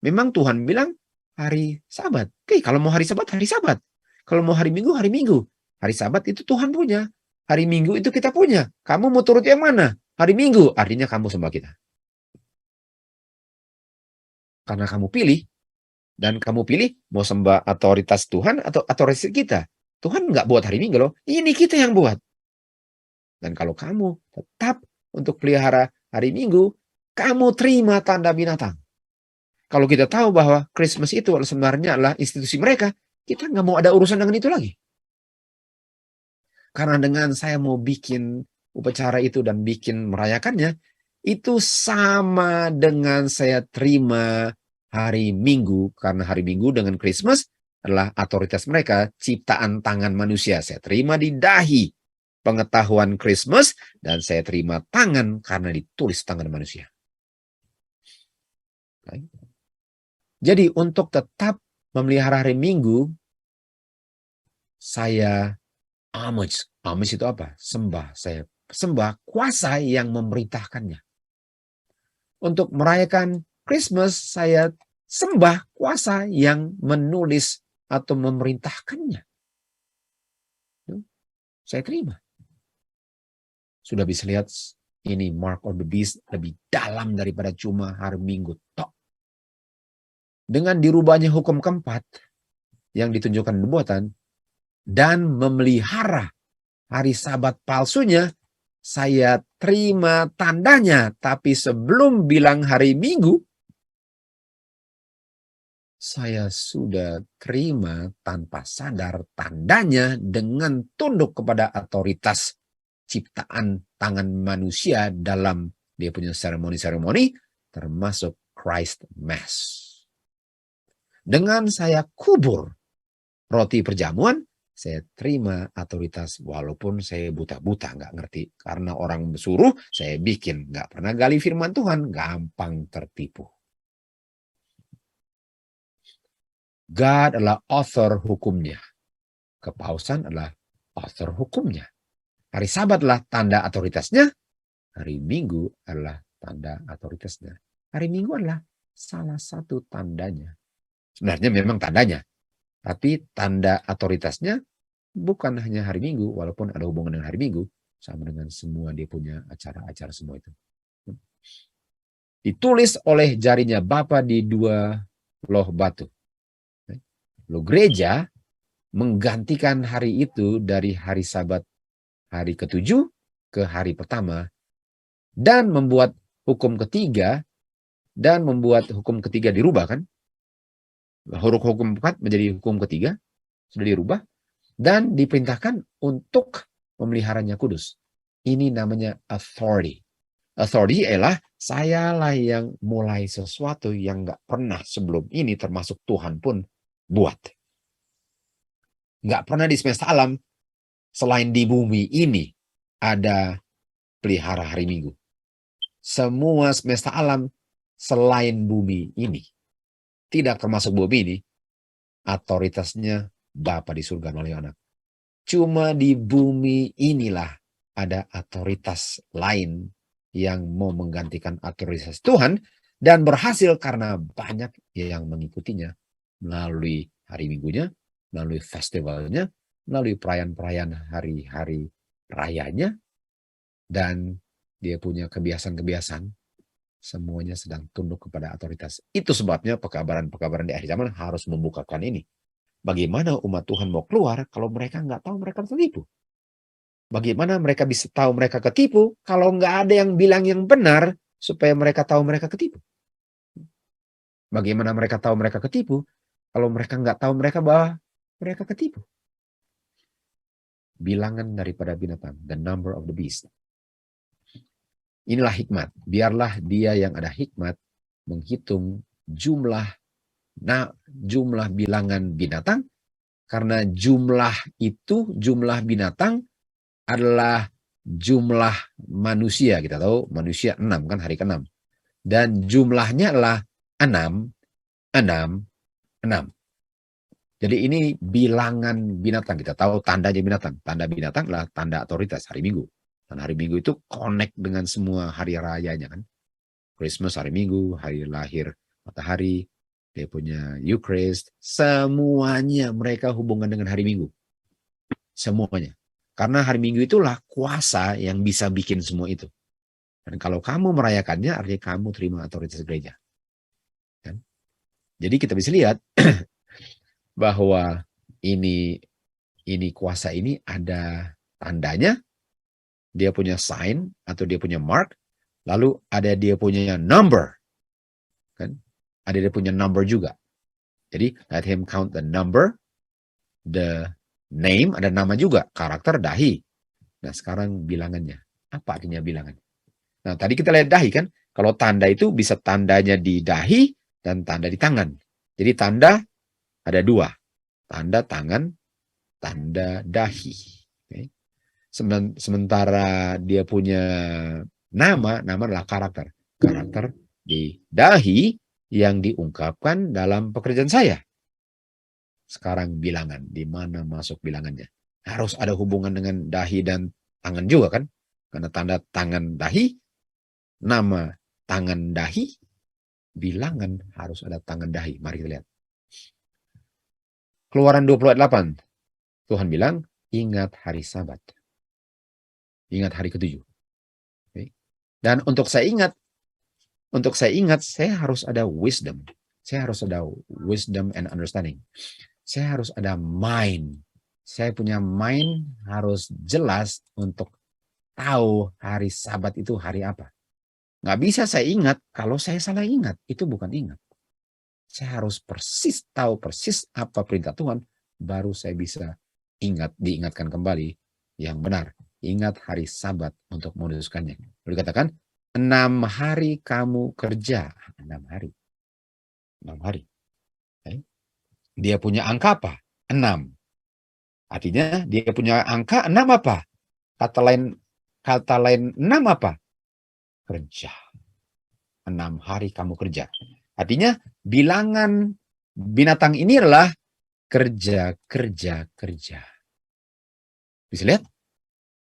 Speaker 1: Memang Tuhan bilang hari Sabat. Oke, kalau mau hari Sabat, hari Sabat. Kalau mau hari Minggu, hari Minggu. Hari Sabat itu Tuhan punya. Hari Minggu itu kita punya. Kamu mau turut yang mana? Hari Minggu, artinya kamu sembah kita. Karena kamu pilih, dan kamu pilih mau sembah otoritas Tuhan atau otoritas kita. Tuhan nggak buat hari Minggu loh. Ini kita yang buat. Dan kalau kamu tetap untuk pelihara hari Minggu, kamu terima tanda binatang. Kalau kita tahu bahwa Christmas itu sebenarnya adalah institusi mereka, kita nggak mau ada urusan dengan itu lagi. Karena dengan saya mau bikin upacara itu dan bikin merayakannya, itu sama dengan saya terima hari Minggu. Karena hari Minggu dengan Christmas adalah otoritas mereka, ciptaan tangan manusia. Saya terima di dahi pengetahuan Christmas, dan saya terima tangan karena ditulis tangan manusia. Jadi untuk tetap memelihara hari Minggu, saya homage. Homage itu apa? Sembah. Saya sembah kuasa yang memerintahkannya. Untuk merayakan Christmas, saya sembah kuasa yang menulis atau memerintahkannya. Saya terima. Sudah bisa lihat ini mark of the beast lebih dalam daripada cuma hari Minggu tok. Dengan dirubahnya hukum keempat yang ditunjukkan nubuatan dan memelihara hari Sabat palsunya, saya terima tandanya. Tapi sebelum bilang hari Minggu, saya sudah terima tanpa sadar tandanya dengan tunduk kepada otoritas ciptaan tangan manusia dalam dia punya seremoni-seremoni, termasuk Christ Mass. Dengan saya kubur roti perjamuan, saya terima otoritas walaupun saya buta-buta, nggak ngerti. Karena orang suruh, saya bikin. Nggak pernah gali firman Tuhan, gampang tertipu. God adalah author hukumnya. Kepausan adalah author hukumnya. Hari Sabat adalah tanda otoritasnya. Hari Minggu adalah tanda otoritasnya. Hari Minggu adalah salah satu tandanya. Sebenarnya memang tandanya. Tapi tanda otoritasnya bukan hanya hari Minggu, walaupun ada hubungan dengan hari Minggu, sama dengan semua dia punya acara-acara semua itu. Ditulis oleh jarinya Bapa di 2 loh batu. Loh gereja menggantikan hari itu dari hari Sabat hari ke-7 ke hari pertama dan membuat hukum ketiga dirubah kan? Huruf hukum 4 menjadi hukum ketiga sudah dirubah dan diperintahkan untuk memeliharanya kudus. Ini namanya authority. Authority ialah sayalah yang mulai sesuatu yang nggak pernah sebelum ini termasuk Tuhan pun buat. Nggak pernah di semesta alam selain di bumi ini ada pelihara hari Minggu. Semua semesta alam selain bumi ini, tidak termasuk bumi ini, otoritasnya Bapa di surga melalui anak. Cuma di bumi inilah ada otoritas lain yang mau menggantikan otoritas Tuhan dan berhasil karena banyak yang mengikutinya melalui hari Minggunya, melalui festivalnya, melalui perayaan-perayaan hari-hari rayanya, dan dia punya kebiasaan-kebiasaan, semuanya sedang tunduk kepada otoritas. Itu sebabnya pekabaran-pekabaran di akhir zaman harus membukakan ini. Bagaimana umat Tuhan mau keluar kalau mereka nggak tahu mereka tertipu? Bagaimana mereka bisa tahu mereka ketipu kalau nggak ada yang bilang yang benar supaya mereka tahu mereka ketipu? Bagaimana mereka tahu mereka ketipu kalau mereka nggak tahu bahwa mereka ketipu? Bilangan daripada binatang, the number of the beast. Inilah hikmat. Biarlah dia yang ada hikmat menghitung jumlah bilangan binatang, karena jumlah binatang adalah jumlah manusia. Kita tahu manusia 6 kan, hari ke-6. Dan jumlahnya adalah 6, 6, 6. Jadi ini bilangan binatang. Kita tahu tandanya binatang. Tanda binatang adalah tanda otoritas hari Minggu. Dan hari Minggu itu connect dengan semua hari rayanya kan. Christmas hari Minggu, hari lahir matahari, dia punya Eucharist, semuanya mereka hubungan dengan hari Minggu. Semuanya. Karena hari Minggu itulah kuasa yang bisa bikin semua itu. Dan kalau kamu merayakannya, artinya kamu terima otoritas gereja. Kan? Jadi kita bisa lihat bahwa ini kuasa ini ada tandanya, dia punya sign atau dia punya mark, lalu ada dia punya number. Kan? Ada dia punya number juga. Jadi let him count the number, the name, ada nama juga, karakter, dahi. Nah sekarang bilangannya. Apa artinya bilangan? Nah tadi kita lihat dahi kan. Kalau tanda itu bisa tandanya di dahi dan tanda di tangan. Jadi tanda ada 2. Tanda tangan, tanda dahi. Okay. Sementara dia punya nama adalah karakter. Karakter di dahi yang diungkapkan dalam pekerjaan saya. Sekarang bilangan, di mana masuk bilangannya? Harus ada hubungan dengan dahi dan tangan juga kan? Karena tanda tangan dahi, nama tangan dahi, bilangan harus ada tangan dahi. Mari kita lihat. Keluaran 20 ayat 8. Tuhan bilang, ingat hari Sabat. Ingat hari ke-7. Okay. Dan untuk saya ingat, saya harus ada wisdom. Saya harus ada wisdom and understanding. Saya harus ada mind. Saya punya mind harus jelas untuk tahu hari Sabat itu hari apa. Nggak bisa saya ingat kalau saya salah ingat. Itu bukan ingat. Saya harus tahu persis apa perintah Tuhan, baru saya bisa diingatkan kembali yang benar. Ingat hari Sabat untuk memutuskannya. Lalu dikatakan, 6 hari kamu kerja. 6 hari. 6 hari. Okay. Dia punya angka apa? 6. Artinya dia punya angka 6 apa? Kata lain 6 apa? Kerja. 6 hari kamu kerja. Artinya bilangan binatang ini adalah kerja, kerja, kerja. Bisa lihat?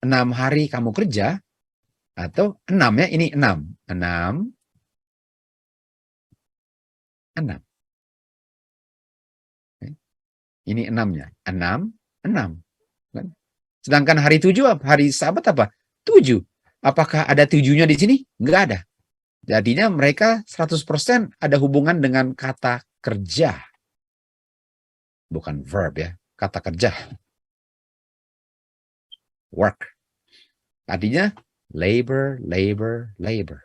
Speaker 1: 6 hari kamu kerja, atau 6 ya, ini 6. 6. 6. Ini 6-nya. 6, 6. Sedangkan hari 7, hari Sabat apa? 7. Apakah ada 7-nya di sini? Enggak ada. Jadinya mereka 100% ada hubungan dengan kata kerja. Bukan verb ya, kata kerja. Work. Artinya labor, labor, labor.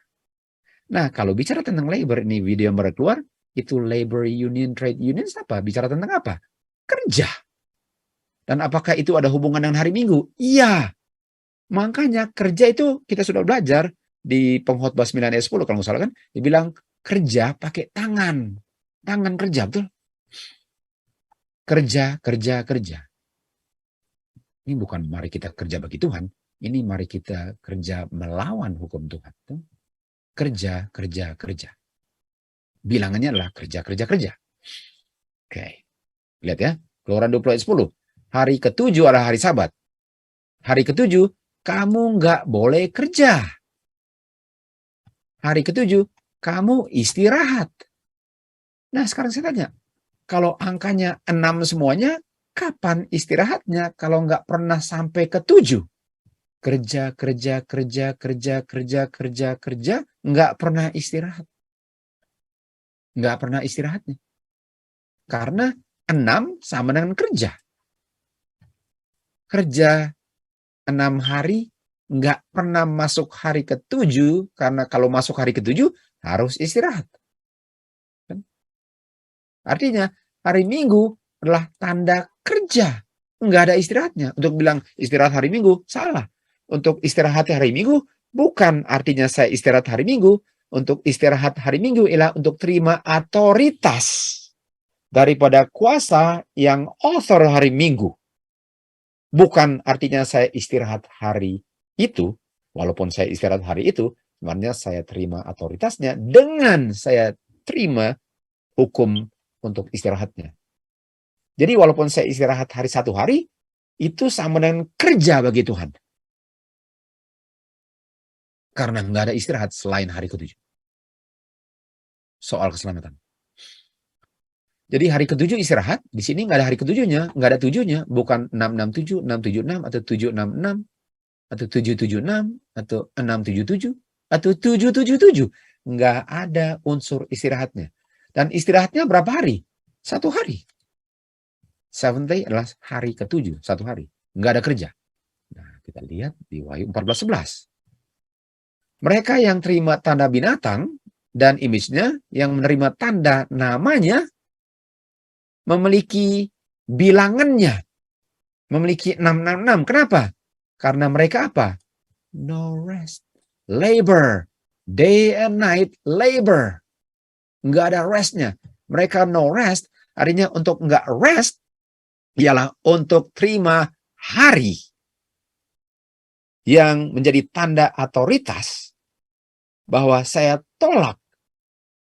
Speaker 1: Nah, kalau bicara tentang labor, ini video yang baru keluar, itu labor union, trade union, apa? Bicara tentang apa? Kerja. Dan apakah itu ada hubungan dengan hari Minggu? Iya. Makanya kerja itu kita sudah belajar di Pengkhotbah 9 ayat 10 kalau nggak salah kan, dibilang kerja pakai tangan. Tangan kerja, betul? Kerja, kerja, kerja. Ini bukan mari kita kerja bagi Tuhan, ini mari kita kerja melawan hukum Tuhan. Kerja, kerja, kerja. Bilangannya adalah kerja, kerja, kerja. Oke. Lihat ya, Keluaran 20 ayat 10. Hari ke-7 adalah hari Sabat. Hari ke-7 kamu nggak boleh kerja. Hari ke-7 kamu istirahat. Nah, sekarang saya tanya, kalau angkanya 6 semuanya, kapan istirahatnya kalau nggak pernah sampai ke-7? Kerja, kerja, kerja, kerja, kerja, kerja, kerja, nggak pernah istirahat. Nggak pernah istirahatnya. Karena 6 sama dengan kerja. Kerja 6 hari, nggak pernah masuk hari ke-7, karena kalau masuk hari ke-7 harus istirahat. Artinya hari Minggu adalah tanda kerja. Nggak ada istirahatnya. Untuk bilang istirahat hari Minggu, salah. Untuk istirahat hari Minggu, bukan artinya saya istirahat hari Minggu. Untuk istirahat hari Minggu ialah untuk terima otoritas daripada kuasa yang author hari Minggu. Bukan artinya saya istirahat hari itu, walaupun saya istirahat hari itu, sebenarnya saya terima otoritasnya dengan saya terima hukum untuk istirahatnya. Jadi walaupun saya istirahat hari 1 hari, itu sama dengan kerja bagi Tuhan. Karena nggak ada istirahat selain hari ke-7. Soal keselamatan. Jadi hari ke-7 istirahat, di sini nggak ada hari ke-7-nya, nggak ada 7-nya, bukan 667, 676, atau 766, atau 776, atau 677, atau 777. Nggak ada unsur istirahatnya. Dan istirahatnya berapa hari? 1 hari. 7th day adalah hari ke-7, 1 hari. Nggak ada kerja. Nah, kita lihat di Wahyu 14:11. Mereka yang terima tanda binatang dan image-nya, yang menerima tanda namanya, memiliki bilangannya. Memiliki 666. Kenapa? Karena mereka apa? No rest. Labor. Day and night labor. Nggak ada restnya. Mereka no rest. Artinya untuk nggak rest, ialah untuk terima hari yang menjadi tanda otoritas bahwa saya tolak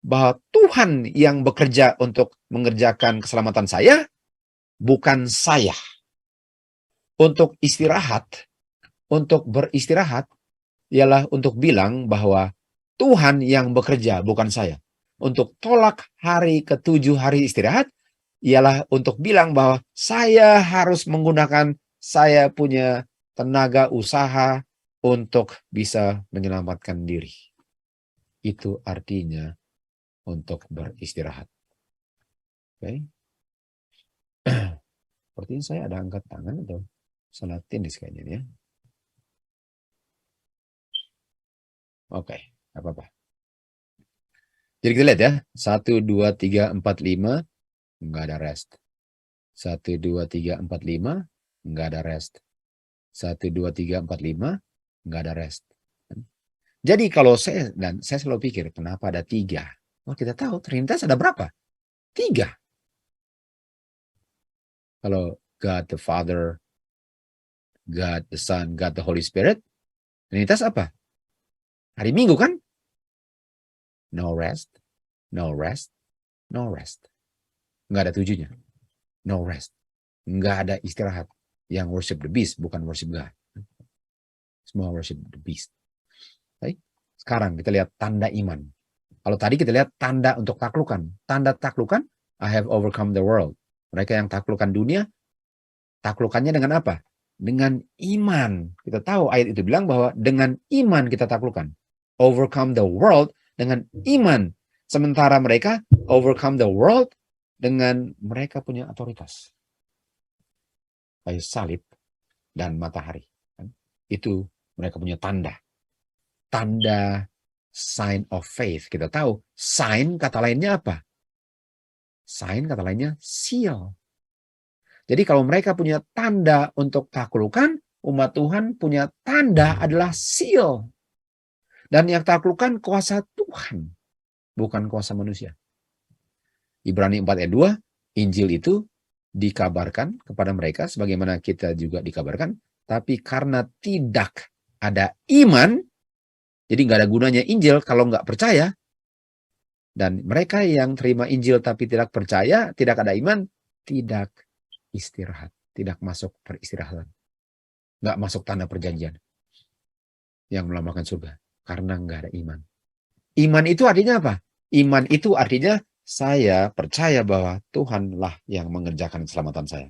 Speaker 1: bahwa Tuhan yang bekerja untuk mengerjakan keselamatan saya, bukan saya. Untuk istirahat, untuk beristirahat, ialah untuk bilang bahwa Tuhan yang bekerja, bukan saya. Untuk tolak hari ke-7 hari istirahat, ialah untuk bilang bahwa saya harus menggunakan saya punya tenaga usaha untuk bisa menyelamatkan diri. Itu artinya untuk beristirahat. Oke. Sepertinya saya ada angkat tangan atau salah tindis kayaknya ya. Oke, apa-apa. Jadi kita lihat ya, 1, 2, 3, 4, 5, nggak ada rest. 1, 2, 3, 4, 5, nggak ada rest. 1, 2, 3, 4, 5, nggak ada rest. Jadi kalau saya selalu pikir, kenapa ada 3? Oh, kita tahu Trinitas ada berapa? 3. Kalau God the Father, God the Son, God the Holy Spirit, Trinitas apa? Hari Minggu kan? No rest, no rest, no rest. Nggak ada tujuhnya. No rest. Nggak ada istirahat. Yang worship the beast, bukan worship God. Semua worship the beast. Baik. Sekarang kita lihat tanda iman. Kalau tadi kita lihat tanda untuk taklukan. Tanda taklukan, I have overcome the world. Mereka yang taklukkan dunia, taklukannya dengan apa? Dengan iman. Kita tahu ayat itu bilang bahwa dengan iman kita taklukan. Overcome the world dengan iman. Sementara mereka overcome the world dengan mereka punya otoritas. Kayu salib dan matahari. Itu mereka punya tanda. Tanda sign of faith. Kita tahu sign kata lainnya apa? Sign kata lainnya seal. Jadi kalau mereka punya tanda untuk taklukan, umat Tuhan punya tanda adalah seal. Dan yang taklukan kuasa Tuhan, bukan kuasa manusia. Ibrani 4 ayat 2, Injil itu dikabarkan kepada mereka sebagaimana kita juga dikabarkan, tapi karena tidak ada iman, jadi nggak ada gunanya Injil kalau nggak percaya. Dan mereka yang terima Injil tapi tidak percaya, tidak ada iman, tidak istirahat, tidak masuk peristirahatan, nggak masuk tanah perjanjian yang melambangkan surga karena nggak ada iman. Iman itu artinya apa? Iman itu artinya saya percaya bahwa Tuhanlah yang mengerjakan keselamatan saya.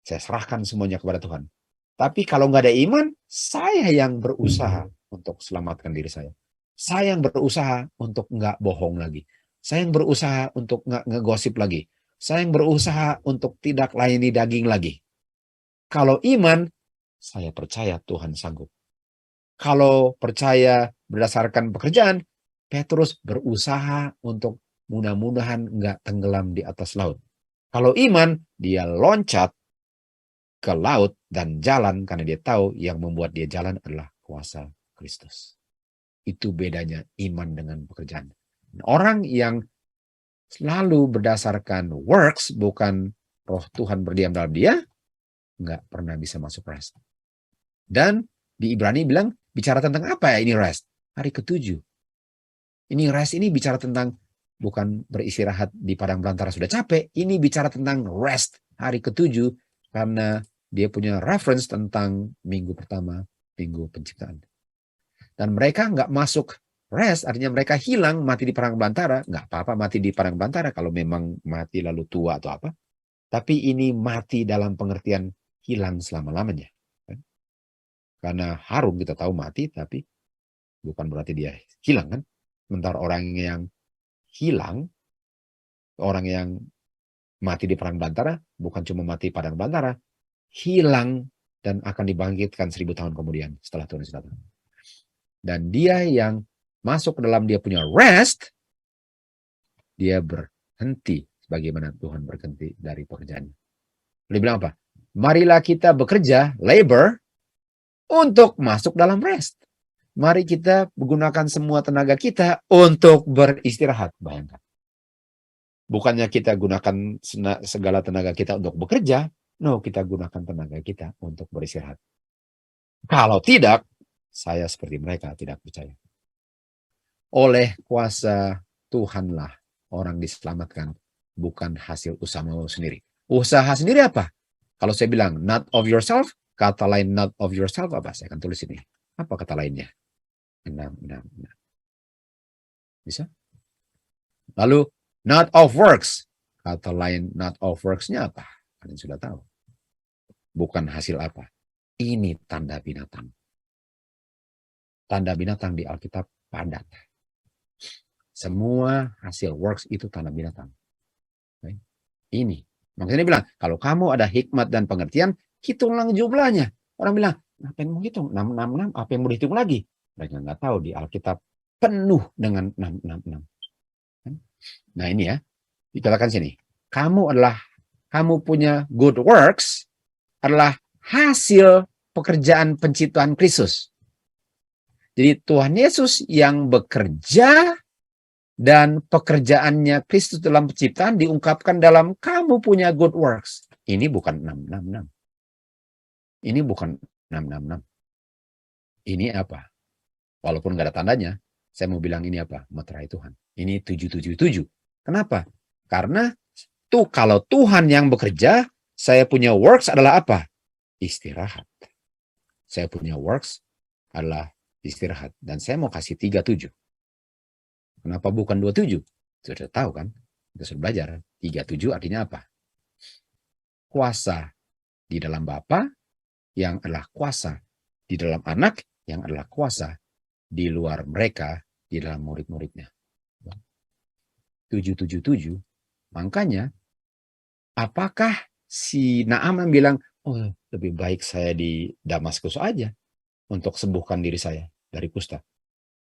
Speaker 1: Saya serahkan semuanya kepada Tuhan. Tapi kalau nggak ada iman, saya yang berusaha untuk selamatkan diri saya. Saya yang berusaha untuk nggak bohong lagi. Saya yang berusaha untuk nggak ngegosip lagi. Saya yang berusaha untuk tidak layani daging lagi. Kalau iman, saya percaya Tuhan sanggup. Kalau percaya berdasarkan pekerjaan, Petrus berusaha untuk mudah-mudahan nggak tenggelam di atas laut. Kalau iman, dia loncat ke laut dan jalan karena dia tahu yang membuat dia jalan adalah kuasa Kristus. Itu bedanya iman dengan pekerjaan. Orang yang selalu berdasarkan works, bukan roh Tuhan berdiam dalam dia, nggak pernah bisa masuk rest. Dan di Ibrani bilang, bicara tentang apa ya ini rest? Hari ke-7. Ini rest ini bicara tentang bukan beristirahat di padang belantara sudah capek. Ini bicara tentang rest hari ke-7 karena dia punya reference tentang minggu pertama, minggu penciptaan. Dan mereka nggak masuk rest, artinya mereka hilang, mati di padang belantara. Nggak apa-apa mati di padang belantara kalau memang mati lalu tua atau apa. Tapi ini mati dalam pengertian hilang selama-lamanya. Karena Harun kita tahu mati, tapi bukan berarti dia hilang kan. Sementara orang yang hilang, orang yang mati di padang belantara, bukan cuma mati padang belantara, hilang dan akan dibangkitkan 1000 tahun kemudian setelah Tuhan Yesus datang. Dan dia yang masuk ke dalam dia punya rest, dia berhenti sebagaimana Tuhan berhenti dari pekerjaannya. Dia bilang apa? Marilah kita bekerja, labor, untuk masuk dalam rest. Mari kita menggunakan semua tenaga kita untuk beristirahat. Bayangkan. Bukannya kita gunakan segala tenaga kita untuk bekerja, no, kita gunakan tenaga kita untuk beristirahat. Kalau tidak, saya seperti mereka tidak percaya. Oleh kuasa Tuhanlah orang diselamatkan, bukan hasil usaha sendiri. Usaha sendiri apa? Kalau saya bilang not of yourself, kata lain not of yourself apa? Saya akan tulis ini. Apa kata lainnya? Benar. Bisa? Lalu not of works. Kata lain not of works-nya apa? Kalian sudah tahu. Bukan hasil apa? Ini tanda binatang. Tanda binatang di Alkitab padat. Semua hasil works itu tanda binatang. Okay. Ini. Makanya dia bilang, kalau kamu ada hikmat dan pengertian, hitunglah jumlahnya. Orang bilang, apa yang mau hitung? 666, apa yang mau dihitung lagi? Mereka nggak tahu di Alkitab penuh dengan 666. Nah ini ya, dikatakan sini. Kamu punya good works adalah hasil pekerjaan penciptaan Kristus. Jadi Tuhan Yesus yang bekerja dan pekerjaannya Kristus dalam penciptaan diungkapkan dalam kamu punya good works. Ini bukan 666. Ini bukan 666. Ini apa? Walaupun nggak ada tandanya, saya mau bilang ini apa? Meterai Tuhan. Ini 777. Kenapa? Karena kalau Tuhan yang bekerja, saya punya works adalah apa? Istirahat. Saya punya works adalah istirahat. Dan saya mau kasih 37. Kenapa bukan 27? Sudah tahu kan? Kita sudah belajar. 37 artinya apa? Kuasa di dalam Bapa, yang adalah kuasa di dalam anak, yang adalah kuasa di luar mereka, di dalam murid-muridnya. 777. Makanya, apakah si Naaman bilang, oh lebih baik saya di Damaskus aja untuk sembuhkan diri saya dari kusta.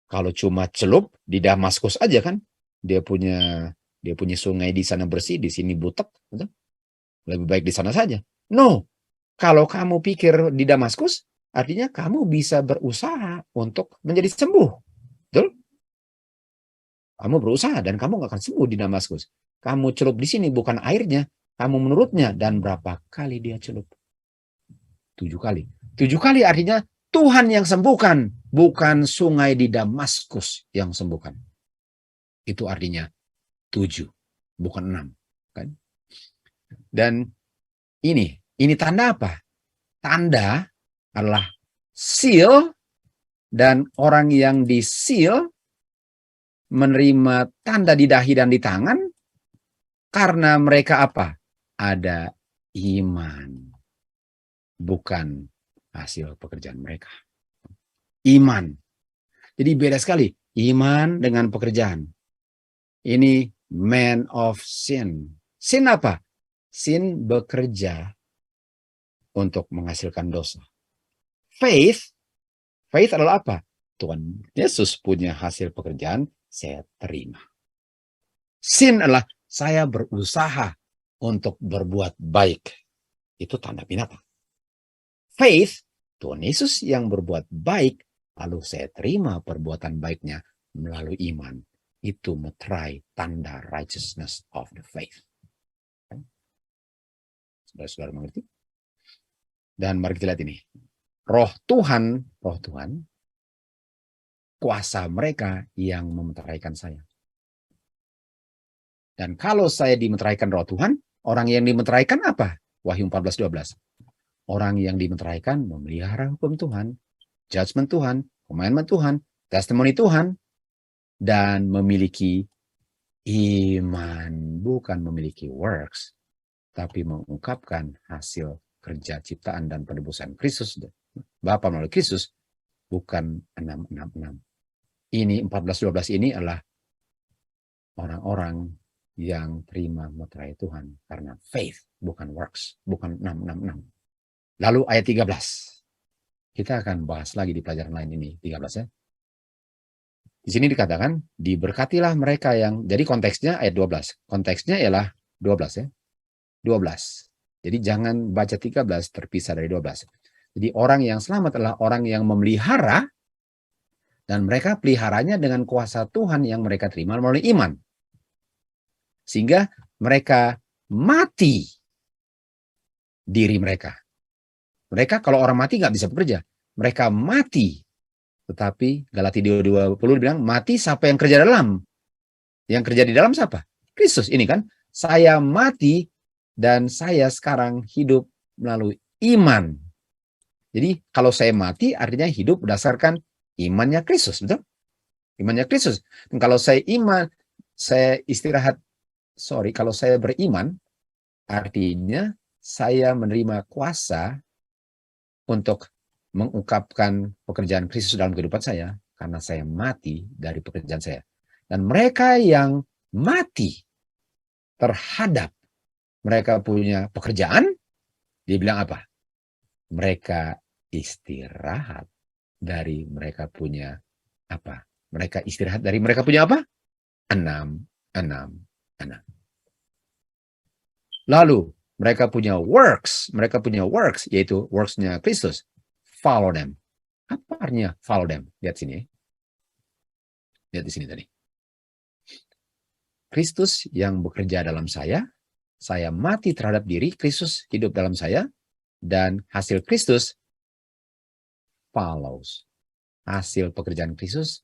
Speaker 1: Kalau cuma celup di Damaskus aja kan, dia punya sungai di sana bersih, di sini butek, betul? Lebih baik di sana saja. No, kalau kamu pikir di Damaskus, artinya kamu bisa berusaha untuk menjadi sembuh, betul? Kamu berusaha dan kamu nggak akan sembuh di Damaskus. Kamu celup di sini bukan airnya, kamu menurutnya. Dan berapa kali dia celup? 7 kali. 7 kali artinya Tuhan yang sembuhkan, bukan sungai di Damaskus yang sembuhkan. Itu artinya 7, bukan 6. Kan? Dan ini tanda apa? Tanda adalah seal, dan orang yang di seal menerima tanda di dahi dan di tangan karena mereka apa? Ada iman, bukan hasil pekerjaan mereka. Iman. Jadi beda sekali iman dengan pekerjaan. Ini man of sin. Sin apa? Sin bekerja untuk menghasilkan dosa. Faith adalah apa? Tuhan Yesus punya hasil pekerjaan, saya terima. Sin adalah saya berusaha untuk berbuat baik. Itu tanda binatang. Faith, Tuhan Yesus yang berbuat baik, lalu saya terima perbuatan baiknya melalui iman. Itu meterai tanda righteousness of the faith. Saudara-saudara mengerti? Dan mari kita lihat ini. Roh Tuhan, kuasa mereka yang memeteraikan saya. Dan kalau saya dimeteraikan Roh Tuhan, orang yang dimeteraikan apa? Wahyu 14:12. Orang yang dimeteraikan memelihara hukum Tuhan, judgment Tuhan, commandment Tuhan, testimoni Tuhan, dan memiliki iman, bukan memiliki works, tapi mengungkapkan hasil kerja ciptaan dan penebusan Kristus, Bapa melalui Kristus, bukan 666. Ini 14:12 ini adalah orang-orang yang terima meterai Tuhan karena faith, bukan works, bukan 666. Lalu ayat 13. Kita akan bahas lagi di pelajaran lain ini, 13 ya. Di sini dikatakan, diberkatilah mereka yang, jadi konteksnya ayat 12. Konteksnya ialah 12 ya. 12. Jadi jangan baca 13 terpisah dari 12. Jadi orang yang selamat adalah orang yang memelihara, dan mereka peliharanya dengan kuasa Tuhan yang mereka terima melalui iman. Sehingga mereka mati diri mereka. Mereka kalau orang mati nggak bisa bekerja. Mereka mati. Tetapi Galatia 2:20 bilang, mati siapa yang kerja dalam? Yang kerja di dalam siapa? Kristus. Ini kan, saya mati dan saya sekarang hidup melalui iman. Jadi kalau saya mati artinya hidup berdasarkan imannya Kristus, betul? Imannya Kristus. Dan kalau saya kalau saya beriman, artinya saya menerima kuasa untuk mengungkapkan pekerjaan Kristus dalam kehidupan saya, karena saya mati dari pekerjaan saya. Dan mereka yang mati terhadap mereka punya pekerjaan, dia bilang apa? Mereka istirahat dari mereka punya apa? Mereka istirahat dari mereka punya apa? 6. Lalu mereka punya works, yaitu works-nya Kristus. Follow them. Apa artinya follow them? Lihat sini. Lihat di sini tadi. Kristus yang bekerja dalam saya, Saya mati terhadap diri, Kristus hidup dalam saya, dan hasil Kristus follows. Hasil pekerjaan Kristus,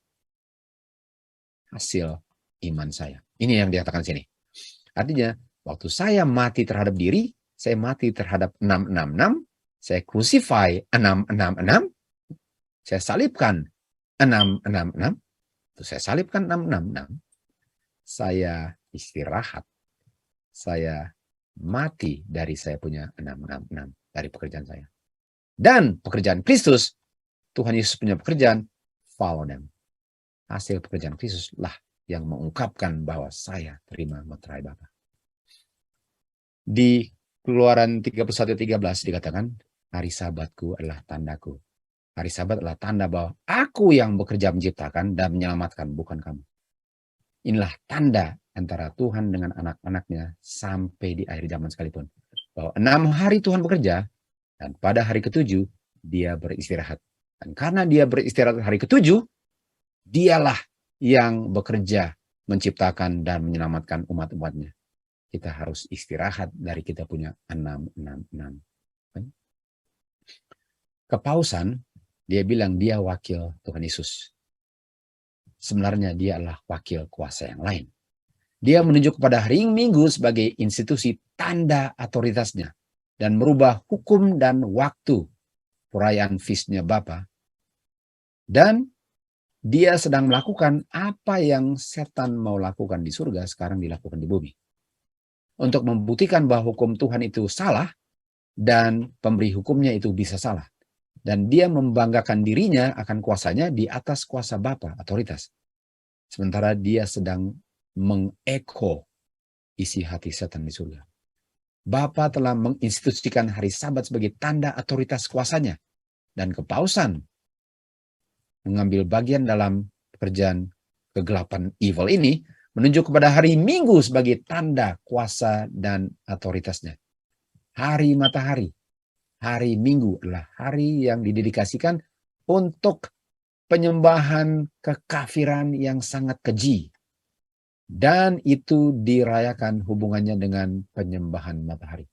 Speaker 1: hasil iman saya. Ini yang dikatakan sini. Artinya, waktu saya mati terhadap diri, saya mati terhadap 666, saya crucify 666, saya salibkan 666, itu saya salibkan 666, saya istirahat, saya mati dari saya punya 666, dari pekerjaan saya. Dan pekerjaan Kristus, Tuhan Yesus punya pekerjaan, follow them. Hasil pekerjaan Kristus lah yang mengungkapkan bahwa saya terima meterai Bapa. Di Keluaran 31:13 dikatakan, hari Sabatku adalah tandaku. Hari Sabat adalah tanda bahwa aku yang bekerja menciptakan dan menyelamatkan, bukan kamu. Inilah tanda antara Tuhan dengan anak-anaknya sampai di akhir zaman sekalipun. Bahwa 6 hari Tuhan bekerja, dan pada hari ke-7 dia beristirahat. Dan karena dia beristirahat hari ke-7, dialah yang bekerja menciptakan dan menyelamatkan umat-umatnya. Kita harus istirahat dari kita punya 666. Kepausan, dia bilang dia wakil Tuhan Yesus. Sebenarnya dia adalah wakil kuasa yang lain. Dia menunjuk kepada hari Minggu sebagai institusi tanda otoritasnya dan merubah hukum dan waktu perayaan feast-nya Bapa. Dan dia sedang melakukan apa yang setan mau lakukan di surga, sekarang dilakukan di bumi. Untuk membuktikan bahwa hukum Tuhan itu salah dan pemberi hukumnya itu bisa salah. Dan dia membanggakan dirinya akan kuasanya di atas kuasa Bapa, otoritas. Sementara dia sedang mengeko isi hati setan di surga. Bapa telah menginstitusikan hari Sabat sebagai tanda otoritas kuasanya. Dan kepausan mengambil bagian dalam pekerjaan kegelapan evil ini, menunjuk kepada hari Minggu sebagai tanda kuasa dan otoritasnya. Hari matahari, hari Minggu adalah hari yang didedikasikan untuk penyembahan kekafiran yang sangat keji. Dan itu dirayakan hubungannya dengan penyembahan matahari.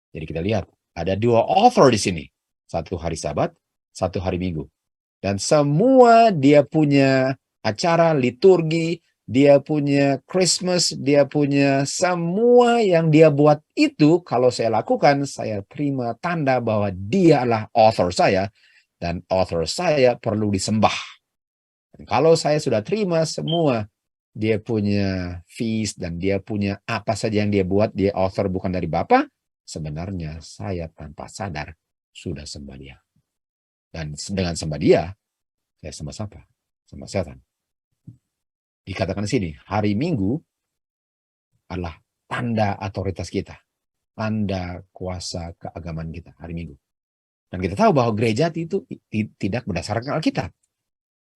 Speaker 1: Jadi kita lihat, ada 2 author di sini. Satu hari Sabat, satu hari Minggu. Dan semua dia punya acara liturgi, dia punya Christmas, dia punya semua yang dia buat itu, kalau saya lakukan, saya terima tanda bahwa dia adalah author saya, dan author saya perlu disembah. Dan kalau saya sudah terima semua, dia punya feast, dan dia punya apa saja yang dia buat, dia author bukan dari Bapa, sebenarnya saya tanpa sadar sudah sembah dia. Dan dengan sembah dia, saya sembah siapa? Sembah setan. Dikatakan di sini, hari Minggu adalah tanda otoritas kita. Tanda kuasa keagamaan kita, hari Minggu. Dan kita tahu bahwa gereja itu tidak berdasarkan Alkitab.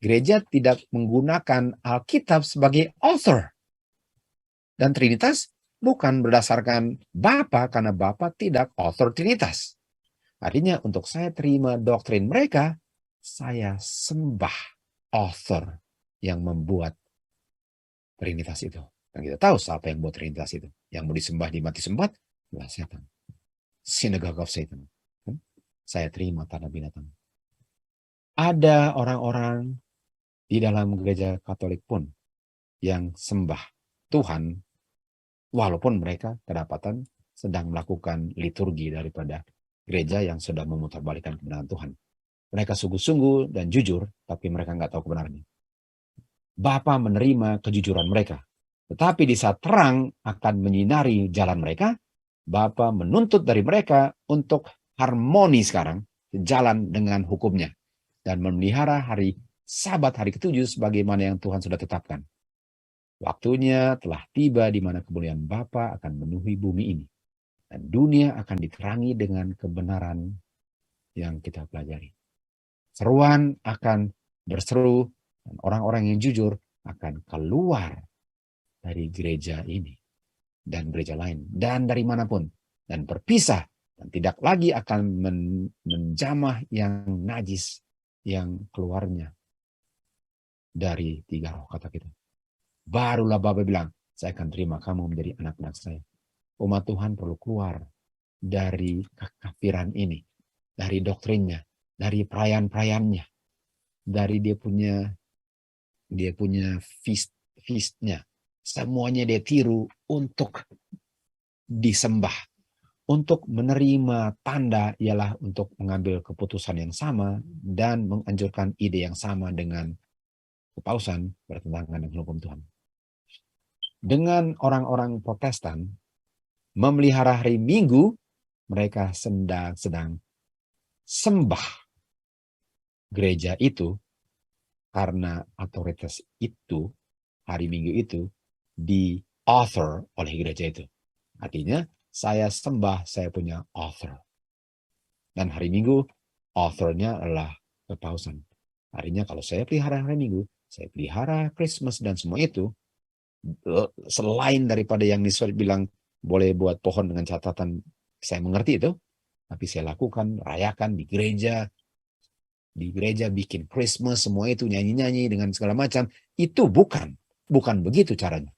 Speaker 1: Gereja tidak menggunakan Alkitab sebagai author. Dan Trinitas bukan berdasarkan Bapa, karena Bapa tidak author Trinitas. Artinya untuk saya terima doktrin mereka, saya sembah author yang membuat Trinitas itu. Dan kita tahu siapa yang buat Trinitas itu. Yang mau disembah di mati sempat adalah setan. Synagogue of Satan. Saya terima tanda binatang. Ada orang-orang di dalam gereja Katolik pun yang sembah Tuhan, walaupun mereka kedapatan sedang melakukan liturgi daripada gereja yang sudah memutarbalikkan kebenaran Tuhan. Mereka sungguh-sungguh dan jujur, tapi mereka nggak tahu kebenarannya. Bapa menerima kejujuran mereka. Tetapi di saat terang akan menyinari jalan mereka, Bapa menuntut dari mereka untuk harmoni sekarang, jalan dengan hukumnya. Dan memelihara hari Sabat, hari ke-7 sebagaimana yang Tuhan sudah tetapkan. Waktunya telah tiba di mana kemuliaan Bapa akan memenuhi bumi ini. Dan dunia akan diterangi dengan kebenaran yang kita pelajari. Seruan akan berseru, dan orang-orang yang jujur akan keluar dari gereja ini dan gereja lain dan dari manapun dan berpisah dan tidak lagi akan menjamah yang najis yang keluarnya dari 3 roh, kata kita. Barulah Bapa bilang, saya akan terima kamu menjadi anak-anak saya. umat Tuhan perlu keluar dari kekafiran ini, dari doktrinnya, dari perayaan-perayaannya, dari dia punya feastnya. Semuanya dia tiru untuk disembah. Untuk menerima tanda ialah untuk mengambil keputusan yang sama dan menganjurkan ide yang sama dengan kepausan bertentangan dengan hukum Tuhan. Dengan orang-orang Protestan memelihara hari Minggu, mereka sedang sembah gereja itu karena otoritas itu, hari Minggu itu, di-author oleh gereja itu. Artinya, saya sembah, saya punya author. Dan hari Minggu, authornya adalah kepausan. Artinya kalau saya pelihara hari Minggu, saya pelihara Christmas dan semua itu, selain daripada yang bilang boleh buat pohon dengan catatan, saya mengerti itu, tapi saya lakukan, rayakan di gereja bikin Christmas, semua itu nyanyi-nyanyi dengan segala macam, itu bukan begitu caranya.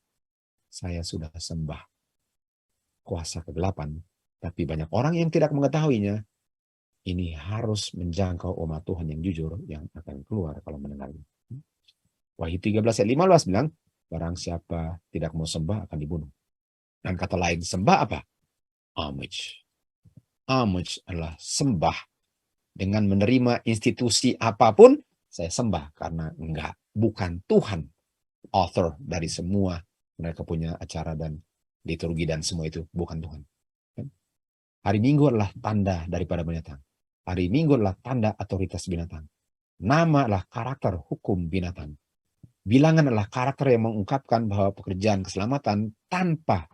Speaker 1: Saya sudah sembah kuasa kegelapan, tapi banyak orang yang tidak mengetahuinya. Ini harus menjangkau umat Tuhan yang jujur yang akan keluar kalau mendengarnya. Wahyu 13 ayat 15 bilang, barang siapa tidak mau sembah akan dibunuh. Dan kata lain, sembah apa? Homage. Homage adalah sembah. Dengan menerima institusi apapun, saya sembah karena bukan Tuhan author dari semua. Mereka punya acara dan liturgi dan semua itu, bukan Tuhan. Hari Minggu adalah tanda daripada binatang. Hari Minggu adalah tanda otoritas binatang. Nama adalah karakter hukum binatang. Bilangan adalah karakter yang mengungkapkan bahwa pekerjaan keselamatan tanpa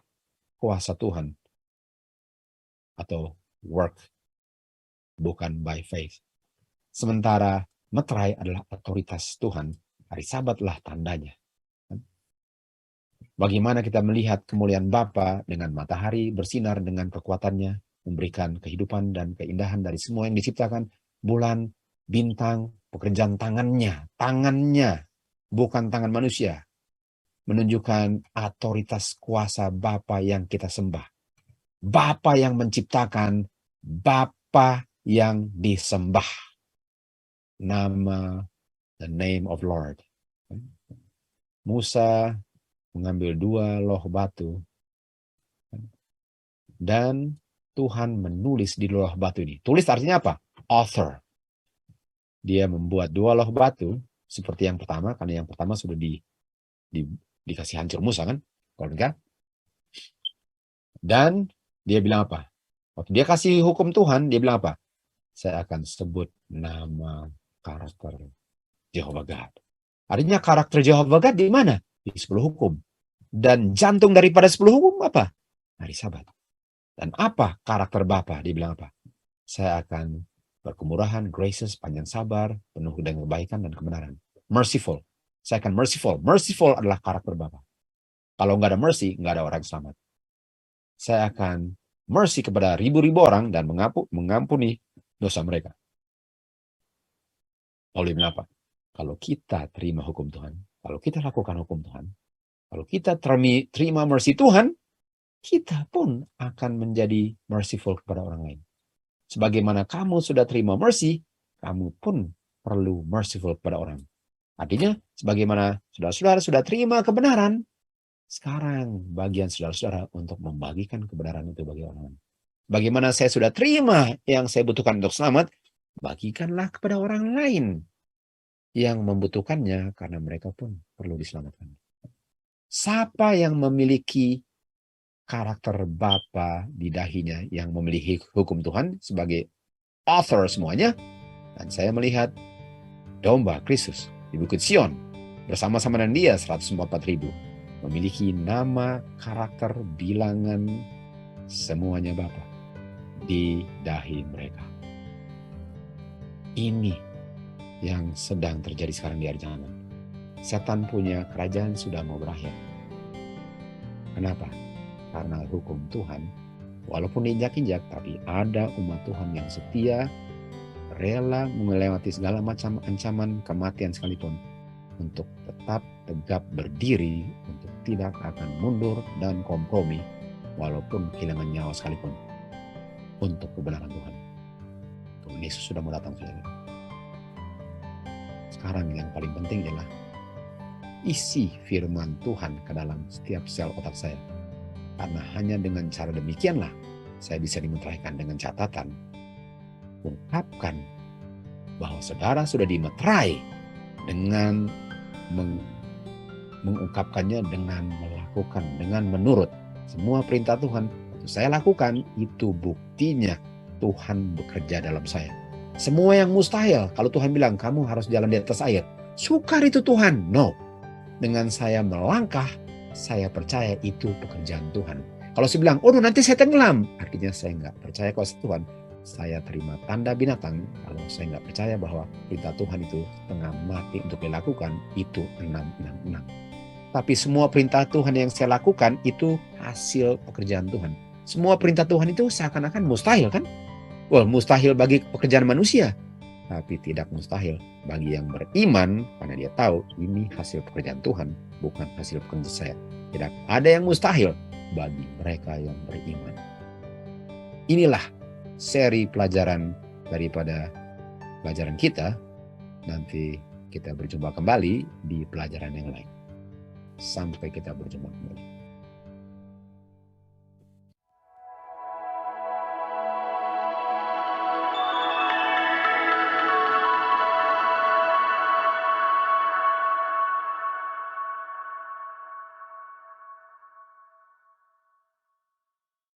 Speaker 1: kuasa Tuhan atau work, bukan by faith. Sementara meterai adalah otoritas Tuhan. Hari Sabatlah tandanya. Bagaimana kita melihat kemuliaan Bapa dengan matahari bersinar dengan kekuatannya, memberikan kehidupan dan keindahan dari semua yang diciptakan, bulan, bintang, pekerjaan tangannya, bukan tangan manusia, menunjukkan otoritas kuasa Bapa yang kita sembah. Bapa yang menciptakan, Bapa yang disembah. Nama, the name of Lord. Musa mengambil 2 loh batu dan Tuhan menulis di loh batu ini. Tulis artinya apa? Author. Dia membuat 2 loh batu seperti yang pertama, karena yang pertama sudah dikasih hancur Musa kan? Kalau enggak. Dan dia bilang apa? Waktu dia kasih hukum Tuhan, dia bilang apa? Saya akan sebut nama karakter Jehovah God. Artinya karakter Jehovah God di mana? Di 10 hukum. Dan jantung daripada 10 hukum apa? Hari Sabat. Dan apa karakter Bapa? Dia bilang apa? Saya akan berkemurahan, gracious, panjang sabar, penuh dengan kebaikan dan kebenaran. Merciful. Saya akan merciful. Merciful adalah karakter Bapa. Kalau nggak ada mercy, nggak ada orang selamat. Saya akan mercy kepada ribu-ribu orang dan mengampuni dosa mereka. Oleh apa? Kalau kita terima hukum Tuhan, kalau kita lakukan hukum Tuhan, kalau kita terima mercy Tuhan, kita pun akan menjadi merciful kepada orang lain. Sebagaimana kamu sudah terima mercy, kamu pun perlu merciful kepada orang. Artinya, sebagaimana saudara-saudara sudah terima kebenaran, sekarang bagian saudara-saudara untuk membagikan kebenaran itu bagi orang lain. Bagaimana saya sudah terima yang saya butuhkan untuk selamat, bagikanlah kepada orang lain yang membutuhkannya karena mereka pun perlu diselamatkan. Siapa yang memiliki karakter Bapa di dahinya yang memiliki hukum Tuhan sebagai author semuanya, dan saya melihat domba Kristus di Bukit Sion bersama-sama dengan dia 144.000 memiliki nama, karakter, bilangan semuanya Bapa di dahi mereka. Ini yang sedang terjadi sekarang di akhir zaman. Setan punya kerajaan sudah mau berakhir. Kenapa? Karena hukum Tuhan, walaupun diinjak-injak, tapi ada umat Tuhan yang setia, rela melewati segala macam ancaman kematian sekalipun, untuk tetap tegap berdiri, untuk tidak akan mundur dan kompromi, walaupun kehilangan nyawa sekalipun, untuk kebenaran Tuhan. Tuhan Yesus sudah mau datang, saudara. Sekarang yang paling penting adalah isi firman Tuhan ke dalam setiap sel otak saya. Karena hanya dengan cara demikianlah saya bisa dimeteraikan dengan catatan. Ungkapkan bahwa saudara sudah dimeterai dengan mengungkapkannya, dengan melakukan, dengan menurut semua perintah Tuhan. Itu saya lakukan, itu buktinya Tuhan bekerja dalam saya. Semua yang mustahil, kalau Tuhan bilang kamu harus jalan di atas air, sukar itu Tuhan. No. Dengan saya melangkah, saya percaya itu pekerjaan Tuhan. Kalau saya bilang, oh nanti saya tenggelam, artinya saya nggak percaya kuasa Tuhan. Saya terima tanda binatang kalau saya nggak percaya bahwa perintah Tuhan itu setengah mati untuk dilakukan, itu 666. Tapi semua perintah Tuhan yang saya lakukan itu hasil pekerjaan Tuhan. Semua perintah Tuhan itu seakan-akan mustahil kan? Well, mustahil bagi pekerjaan manusia, tapi tidak mustahil bagi yang beriman, karena dia tahu ini hasil pekerjaan Tuhan, bukan hasil pekerjaan saya. Tidak ada yang mustahil bagi mereka yang beriman. Inilah seri pelajaran daripada pelajaran kita. Nanti kita berjumpa kembali di pelajaran yang lain. Sampai kita berjumpa kembali.